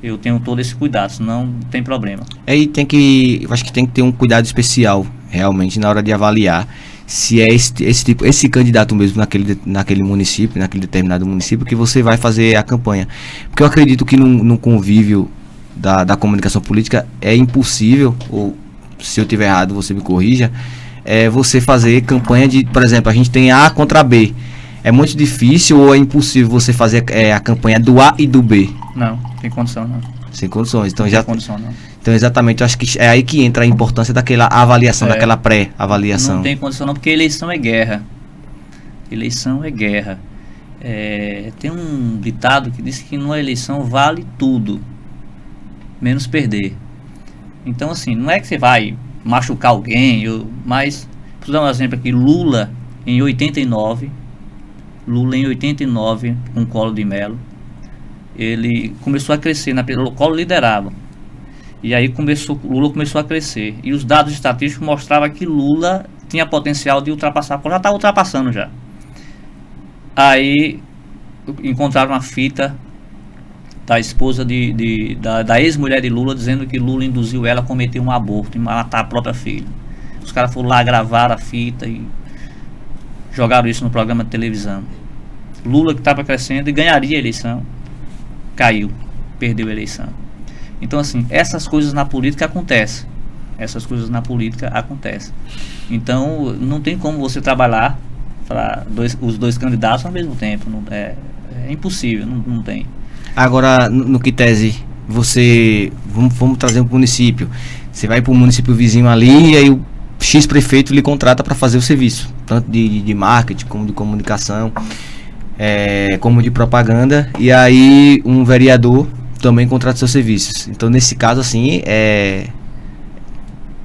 eu tenho todo esse cuidado, senão não tem problema. Aí eu acho que tem que ter um cuidado especial realmente na hora de avaliar se é esse candidato mesmo naquele município, naquele determinado município, que você vai fazer a campanha. Porque eu acredito que no convívio da comunicação política é impossível, ou se eu estiver errado você me corrija, você fazer campanha de, por exemplo, a gente tem A contra B. É muito difícil ou é impossível você fazer a campanha do A e do B? Não, tem condição não. Sem condições. Então, Tem condição não. Então, exatamente, eu acho que é aí que entra a importância daquela avaliação, daquela pré-avaliação. Não tem condição não, porque eleição é guerra. Eleição é guerra. Tem um ditado que diz que numa eleição vale tudo, menos perder. Então, assim, não é que você vai machucar alguém, mas, vou dar um exemplo aqui, Lula em 89, com Collor de Mello, ele começou a crescer, o Collor liderava. E aí Lula começou a crescer. E os dados estatísticos mostravam que Lula tinha potencial de ultrapassar. Já está ultrapassando já. Aí encontraram uma fita da esposa da ex-mulher de Lula, dizendo que Lula induziu ela a cometer um aborto e matar a própria filha. Os caras foram lá gravar a fita e jogaram isso no programa de televisão. Lula, que estava crescendo e ganharia a eleição, caiu, perdeu a eleição. Então, assim, essas coisas na política acontecem. Então, não tem como você trabalhar para os dois candidatos ao mesmo tempo. É impossível, não tem. Agora, no que tese, vamos trazer um município. Você vai para um município vizinho ali e aí o X prefeito lhe contrata para fazer o serviço, tanto de marketing como de comunicação, como de propaganda, e aí um vereador também contrata seus serviços. Então, nesse caso, assim,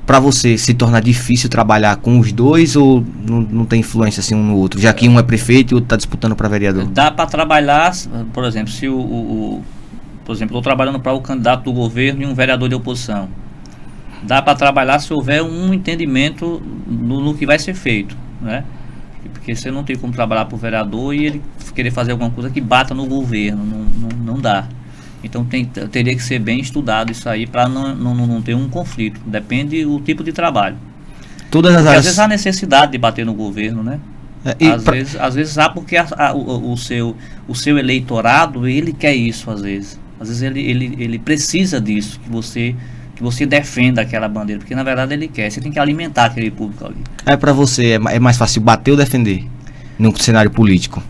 para você se torna difícil trabalhar com os dois, ou não tem influência assim um no outro, já que um é prefeito e o outro está disputando para vereador? Dá para trabalhar, por exemplo, se por exemplo, estou trabalhando para o candidato do governo e um vereador de oposição. Dá para trabalhar se houver um entendimento no que vai ser feito, né? Porque você não tem como trabalhar para o vereador e ele querer fazer alguma coisa que bata no governo, não dá. Então teria que ser bem estudado isso aí para não ter um conflito. Depende do tipo de trabalho. Todas as áreas... Às vezes há necessidade de bater no governo, né? Às vezes há porque o seu eleitorado, ele quer isso às vezes. Às vezes ele precisa disso, que você defenda aquela bandeira, porque na verdade ele quer. Você tem que alimentar aquele público ali. Para você é mais fácil bater ou defender num cenário político?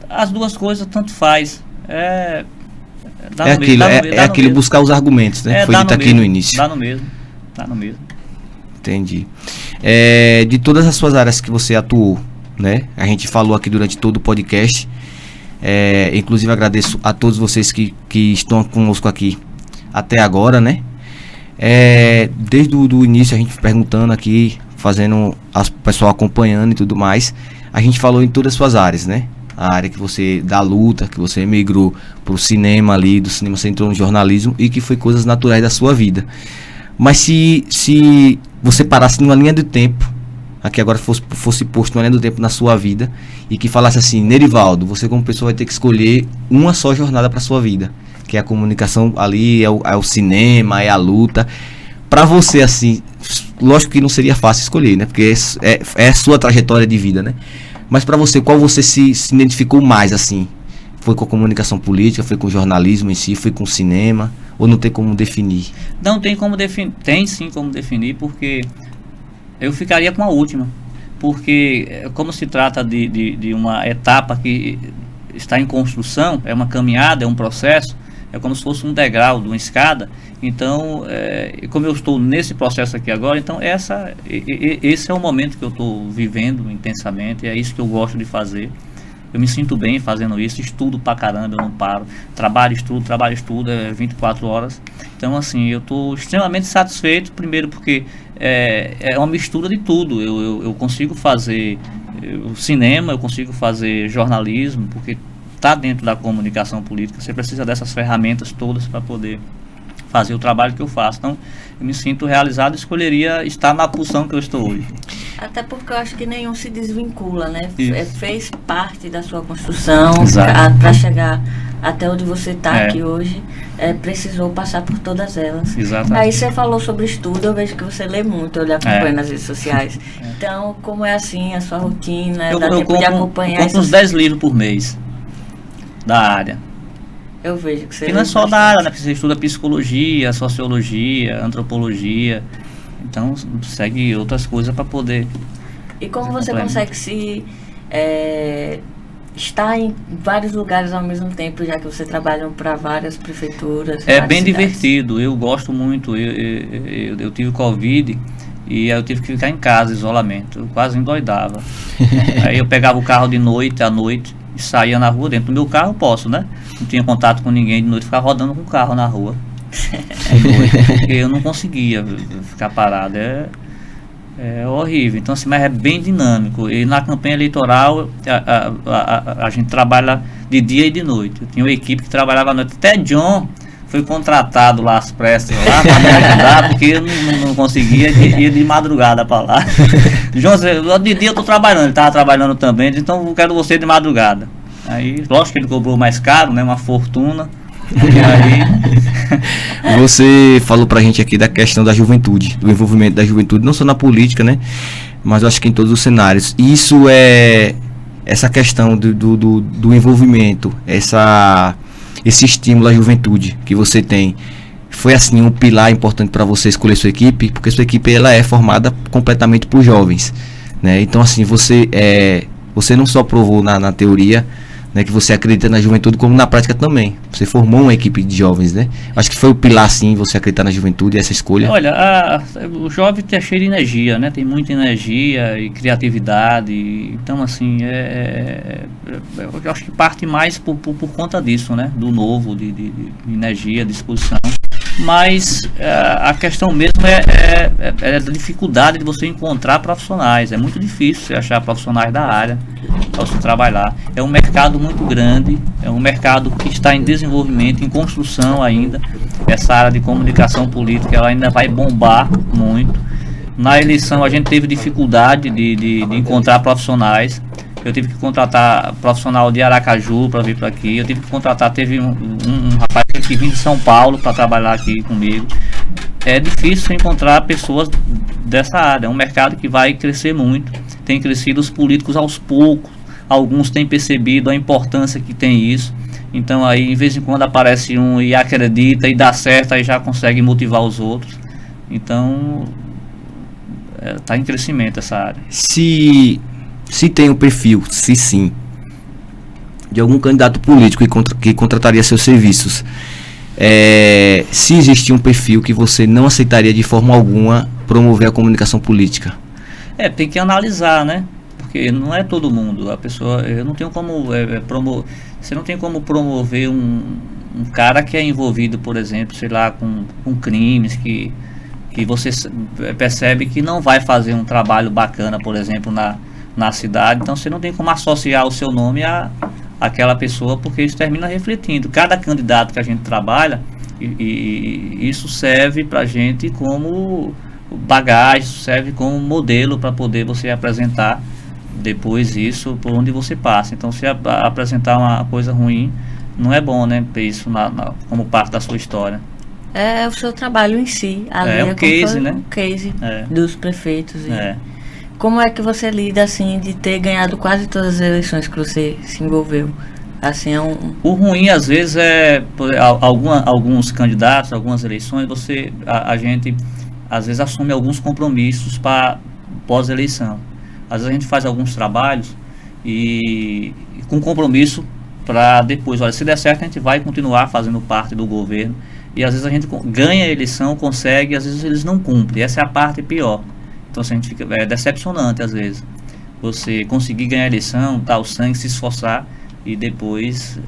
As duas coisas tanto faz. Aquilo buscar os argumentos, né? Foi dito aqui no início. Dá no mesmo. Entendi. de todas as suas áreas que você atuou, né? A gente falou aqui durante todo o podcast. Inclusive agradeço a todos vocês que estão conosco aqui até agora, né? Desde o início a gente perguntando aqui, fazendo o pessoal acompanhando e tudo mais. A gente falou em todas as suas áreas, né? A área que você, da luta, que você migrou pro cinema ali, do cinema você entrou no jornalismo e que foi coisas naturais da sua vida. Mas se você parasse numa linha do tempo, aqui agora fosse posto uma linha do tempo na sua vida e que falasse assim, Nerivaldo, você como pessoa vai ter que escolher uma só jornada para sua vida, que é a comunicação ali, é o cinema, é a luta. Para você, assim, lógico que não seria fácil escolher, né? Porque é a sua trajetória de vida, né? Mas para você, qual você se identificou mais, assim? Foi com a comunicação política, foi com o jornalismo em si, foi com o cinema? Ou não tem como definir? Não tem como definir, tem sim como definir, porque eu ficaria com a última. Porque como se trata de uma etapa que está em construção, é uma caminhada, é um processo, é como se fosse um degrau de uma escada. Então, como eu estou nesse processo aqui agora, então esse é o momento que eu estou vivendo intensamente, é isso que eu gosto de fazer. Eu me sinto bem fazendo isso, estudo pra caramba, eu não paro. Trabalho, estudo, 24 horas. Então, assim, eu estou extremamente satisfeito, primeiro porque é uma mistura de tudo. Eu consigo fazer cinema, eu consigo fazer jornalismo, porque está dentro da comunicação política, você precisa dessas ferramentas todas para poder fazer o trabalho que eu faço. Então, eu me sinto realizado e escolheria estar na posição que eu estou hoje. Até porque eu acho que nenhum se desvincula, né? Fez parte da sua construção para chegar até onde você está aqui hoje. Precisou passar por todas elas. Exatamente. Aí você falou sobre estudo, eu vejo que você lê muito, eu lhe acompanho nas redes sociais. Então, como é assim a sua rotina? Dá tempo de acompanhar? Eu compro uns 10 livros por mês da área. Eu vejo que você... E não é só da área, né? Porque você estuda psicologia, sociologia, antropologia. Então, segue outras coisas para poder... E como você consegue estar em vários lugares ao mesmo tempo, já que você trabalha para várias prefeituras? É bem divertido, eu gosto muito. Eu tive Covid e eu tive que ficar em casa, isolamento. Eu quase endoidava. Aí eu pegava o carro de noite, à noite, e saía na rua. Dentro do meu carro eu posso, né? Não tinha contato com ninguém de noite, ficava rodando com o carro na rua. Porque eu não conseguia ficar parado. É horrível. Então, assim, mas é bem dinâmico. E na campanha eleitoral a gente trabalha de dia e de noite. Eu tinha uma equipe que trabalhava à noite. Até John foi contratado lá às pressas lá para me ajudar, porque eu não conseguia ir de madrugada para lá. John, de dia eu estou trabalhando, ele estava trabalhando também, então eu quero você de madrugada. Aí, lógico que ele cobrou mais caro, né? Uma fortuna. E aí... Você falou pra gente aqui da questão da juventude, do envolvimento da juventude, não só na política, né? Mas eu acho que em todos os cenários. Isso essa questão do envolvimento, esse estímulo à juventude que você tem, foi assim um pilar importante para você escolher sua equipe, porque sua equipe ela é formada completamente por jovens, né? Então assim, você não só provou na teoria, né, que você acredita na juventude, como na prática também. Você formou uma equipe de jovens, né? Acho que foi o pilar, sim, você acreditar na juventude e essa escolha. Olha, o jovem tem cheio de energia, né? Tem muita energia e criatividade. Então, assim, eu acho que parte mais por conta disso, né? Do novo, de energia, disposição. Mas a questão mesmo é a dificuldade de você encontrar profissionais. É muito difícil você achar profissionais da área para você trabalhar. É um mercado muito grande, é um mercado que está em desenvolvimento, em construção ainda. Essa área de comunicação política ela ainda vai bombar muito. Na eleição a gente teve dificuldade de encontrar profissionais. Eu tive que contratar profissional de Aracaju para vir para aqui. Eu tive que contratar, teve um rapaz que vinha de São Paulo para trabalhar aqui comigo. É difícil encontrar pessoas dessa área. É um mercado que vai crescer muito. Tem crescido os políticos aos poucos. Alguns têm percebido a importância que tem isso. Então aí, em vez em quando aparece um e acredita e dá certo, aí já consegue motivar os outros. Então, está em crescimento essa área. Se tem um perfil, se sim, de algum candidato político que contrataria seus serviços, se existir um perfil que você não aceitaria de forma alguma promover a comunicação política, Tem que analisar, né? Porque não é todo mundo. A pessoa, eu não tenho como você não tem como promover um cara que é envolvido, por exemplo, sei lá, com crimes que você percebe que não vai fazer um trabalho bacana, por exemplo, na cidade. Então você não tem como associar o seu nome àquela pessoa, porque isso termina refletindo. Cada candidato que a gente trabalha, e isso serve para a gente como bagagem, serve como modelo para poder você apresentar depois isso por onde você passa. Então, se apresentar uma coisa ruim, não é bom, né, ter isso como parte da sua história. É o seu trabalho em si. É um case, né? Um case dos prefeitos. Como é que você lida, assim, de ter ganhado quase todas as eleições que você se envolveu? Assim, O ruim, às vezes, alguns candidatos, algumas eleições, a gente, às vezes, assume alguns compromissos para pós-eleição. Às vezes a gente faz alguns trabalhos e com compromisso para depois, olha, se der certo, a gente vai continuar fazendo parte do governo. E às vezes a gente ganha a eleição, consegue, às vezes eles não cumprem. Essa é a parte pior. Então a gente fica, é decepcionante às vezes. Você conseguir ganhar a eleição, dar o sangue, se esforçar e depois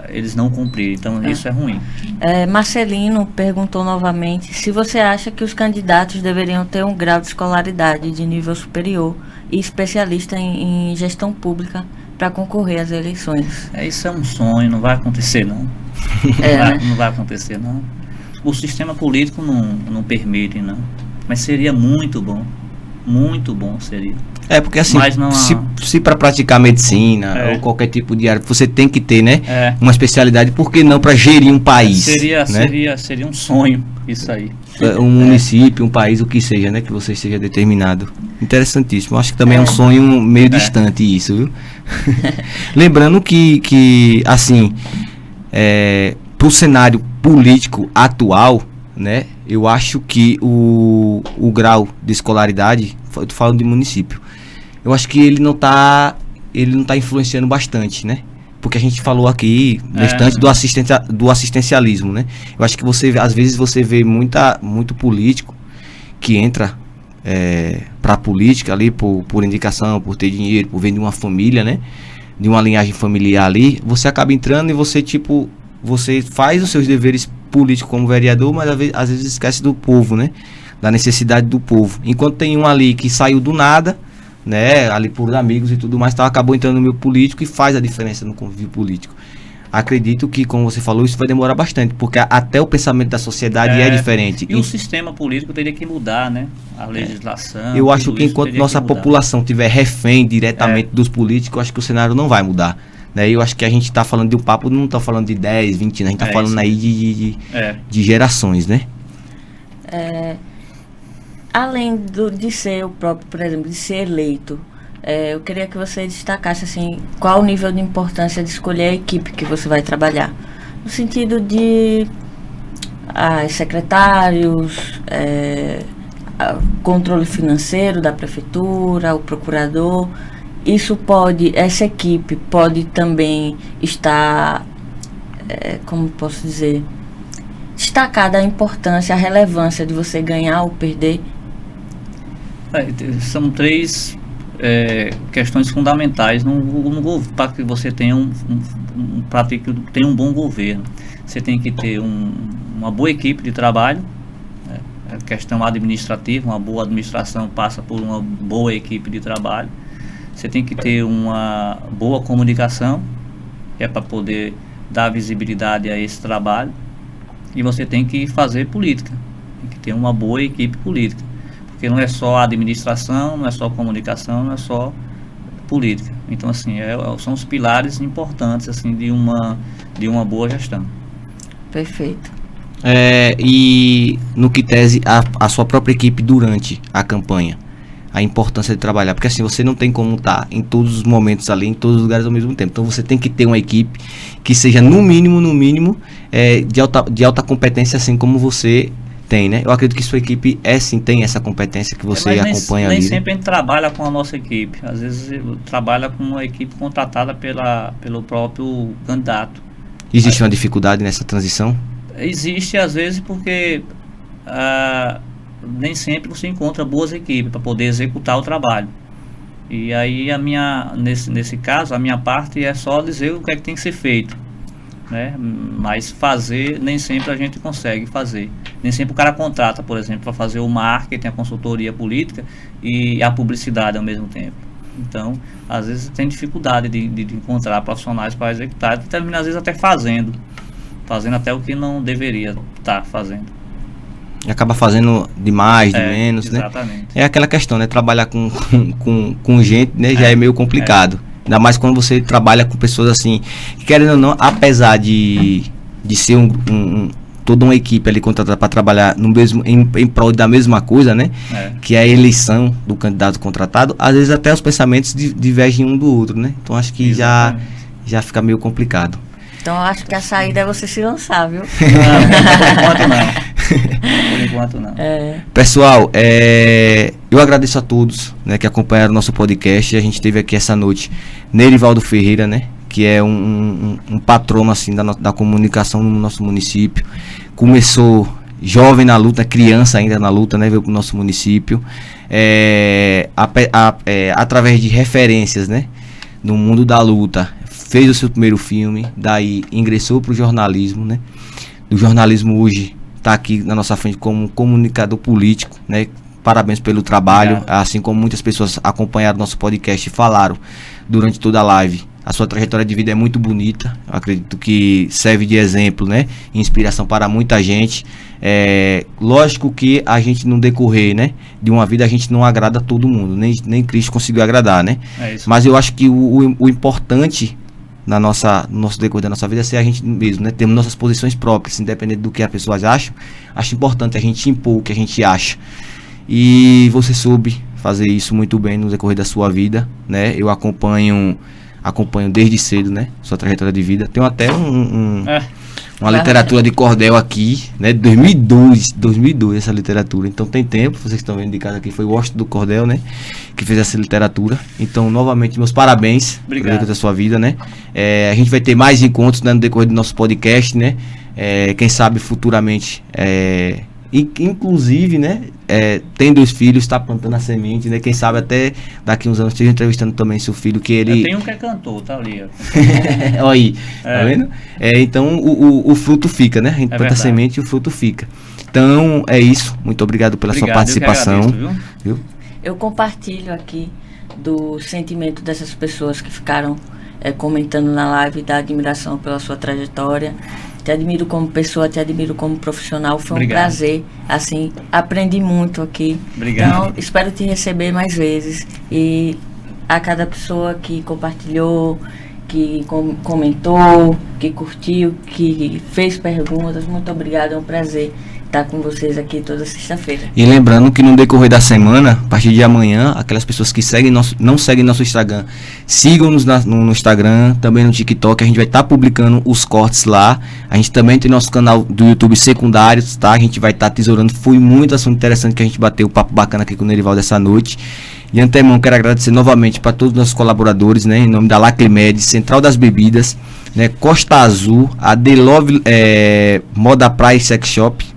eles não cumprirem. Então isso é ruim. Marcelino perguntou novamente se você acha que os candidatos deveriam ter um grau de escolaridade de nível superior e especialista em gestão pública para concorrer às eleições. Isso é um sonho, não vai acontecer não. Não vai acontecer não. O sistema político não permite não. Mas seria muito bom seria. Porque assim, se para praticar medicina ou qualquer tipo de área, você tem que ter, né, uma especialidade, por que não para gerir um país? Seria um sonho isso aí. Um município, um país, o que seja, né, que você esteja determinado. Interessantíssimo. Acho que também é um sonho meio distante isso, viu? Lembrando que assim, para o cenário político atual, né, eu acho que o grau de escolaridade, eu tô falando de município, eu acho que ele não tá influenciando bastante, né? Porque a gente falou aqui bastante do assistencialismo, né? Eu acho que às vezes você vê muito político que entra pra política ali por indicação, por ter dinheiro, por vir de uma família, né? De uma linhagem familiar ali, você acaba entrando e você faz os seus deveres políticos como vereador, mas às vezes esquece do povo, né? Da necessidade do povo. Enquanto tem um ali que saiu do nada, né? Ali por amigos e tudo mais, acabou entrando no meio político e faz a diferença no convívio político. Acredito que, como você falou, isso vai demorar bastante, porque até o pensamento da sociedade é diferente. E o sistema político teria que mudar, né? A legislação. Eu acho que enquanto nossa população tiver refém diretamente dos políticos, eu acho que o cenário não vai mudar. Né? Eu acho que a gente está falando de um papo, não está falando de 10, 20 anos, a gente está falando aí de gerações, né? Além de ser o próprio, por exemplo, de ser eleito, eu queria que você destacasse assim, qual o nível de importância de escolher a equipe que você vai trabalhar. No sentido de secretários, controle financeiro da prefeitura, o procurador. Essa equipe pode também estar, como posso dizer, destacada a importância, a relevância de você ganhar ou perder. São três questões fundamentais para que você tenha tenha um bom governo. Você tem que ter uma boa equipe de trabalho. A questão administrativa, uma boa administração passa por uma boa equipe de trabalho. Você tem que ter uma boa comunicação, que é para poder dar visibilidade a esse trabalho. E você tem que fazer política, tem que ter uma boa equipe política. Porque não é só administração, não é só comunicação, não é só política. Então, assim, são os pilares importantes assim, de uma boa gestão. Perfeito. E no que tese a sua própria equipe durante a campanha, a importância de trabalhar, porque assim você não tem como estar em todos os momentos ali, em todos os lugares ao mesmo tempo. Então você tem que ter uma equipe que seja no mínimo de alta competência, assim como você tem, né? Eu acredito que sua equipe sim tem essa competência que você acompanha ali. Nem sempre a gente trabalha com a nossa equipe, às vezes trabalha com uma equipe contratada pelo próprio candidato. Existe uma dificuldade nessa transição? Existe às vezes porque nem sempre você encontra boas equipes para poder executar o trabalho. E aí nesse caso, a minha parte é só dizer o que é que tem que ser feito, né? Mas fazer, nem sempre a gente consegue fazer. Nem sempre o cara contrata, por exemplo, para fazer o marketing, a consultoria política e a publicidade ao mesmo tempo. Então, às vezes tem dificuldade de encontrar profissionais para executar, e termina às vezes até fazendo até o que não deveria estar fazendo. E acaba fazendo de mais, de menos, exatamente. Né? É aquela questão, né? Trabalhar com gente, né? Já é meio complicado. Ainda mais quando você trabalha com pessoas assim, que querendo ou não, apesar de ser toda uma equipe ali contratada para trabalhar no mesmo, em prol da mesma coisa, né? Que é a eleição do candidato contratado, às vezes até os pensamentos divergem um do outro, né? Então acho que já fica meio complicado. Então eu acho que a saída é você se lançar, viu? Por enquanto não. Pessoal, eu agradeço a todos, né, que acompanharam o nosso podcast. A gente teve aqui essa noite Nerivaldo Ferreira, né, que é um patrono assim, da comunicação no nosso município. Começou jovem na luta, criança ainda na luta, né, veio para o nosso município. Através de referências, né, no mundo da luta, fez o seu primeiro filme, daí ingressou para o jornalismo, né? Do jornalismo hoje está aqui na nossa frente como comunicador político, né? Parabéns pelo trabalho. Obrigado. Assim como muitas pessoas acompanharam nosso podcast e falaram durante toda a live, a sua trajetória de vida é muito bonita. Eu acredito que serve de exemplo, né? Inspiração para muita gente. Lógico que a gente no decorrer, né, de uma vida a gente não agrada a todo mundo, nem Cristo conseguiu agradar, né? Mas eu acho que o importante no nosso decorrer da nossa vida é ser a gente mesmo, né? Temos nossas posições próprias, independente do que as pessoas acham. Acho importante a gente impor o que a gente acha. E você soube fazer isso muito bem no decorrer da sua vida, né? Eu acompanho desde cedo, né? Sua trajetória de vida. Tenho até uma literatura de cordel aqui, né? 2002 essa literatura. Então tem tempo, vocês estão vendo de casa aqui, foi o Washington do Cordel, né? Que fez essa literatura. Então, novamente, meus parabéns pela sua vida, né? A gente vai ter mais encontros, né, no decorrer do nosso podcast, né? Quem sabe futuramente, inclusive, né? Tem 2 filhos, está plantando a semente, né? Quem sabe até daqui uns anos esteja entrevistando também seu filho, que ele... Eu tenho um que é cantor, tá ali. Olha aí, tá vendo? Então o fruto fica, né? A gente planta a semente e o fruto fica. Então é isso. Muito obrigado pela sua participação. Eu que agradeço, viu? Eu compartilho aqui do sentimento dessas pessoas que ficaram comentando na live, da admiração pela sua trajetória. Te admiro como pessoa, te admiro como profissional. Foi um prazer, assim, aprendi muito aqui. Obrigado. Então, espero te receber mais vezes. E a cada pessoa que compartilhou, que comentou, que curtiu, que fez perguntas, muito obrigado, é um prazer estar com vocês aqui toda sexta-feira. E lembrando que no decorrer da semana, a partir de amanhã, aquelas pessoas que não seguem nosso Instagram, sigam-nos no Instagram, também no TikTok, a gente vai estar publicando os cortes lá. A gente também tem nosso canal do YouTube secundários, tá? A gente vai estar tesourando. Foi muito assunto interessante que a gente bateu, um papo bacana aqui com o Nerivaldo essa noite. De antemão, quero agradecer novamente para todos os nossos colaboradores, né? Em nome da Lacrimed, Central das Bebidas, né? Costa Azul, a The Love Moda Praia Sex Shop,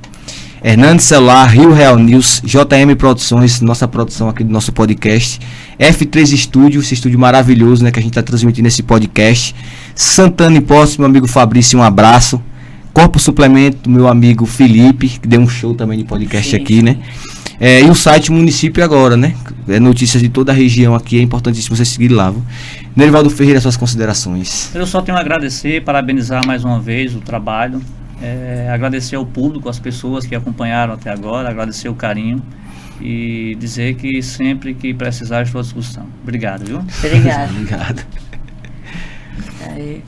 Hernandes Celular, Rio Real News, JM Produções, nossa produção aqui do nosso podcast, F3 Estúdio, esse estúdio maravilhoso, né, que a gente está transmitindo esse podcast, Santana Impostos, meu amigo Fabrício, um abraço, Corpo Suplemento, meu amigo Felipe, que deu um show também de podcast aqui, né, e o site Município Agora, né, notícias de toda a região aqui, é importantíssimo você seguir lá. Nerivaldo Ferreira, suas considerações. Eu só tenho a agradecer, parabenizar mais uma vez o trabalho. Agradecer ao público, às pessoas que acompanharam até agora, agradecer o carinho e dizer que sempre que precisar estou à disposição. Obrigado, viu? Obrigado. Obrigado. Aí.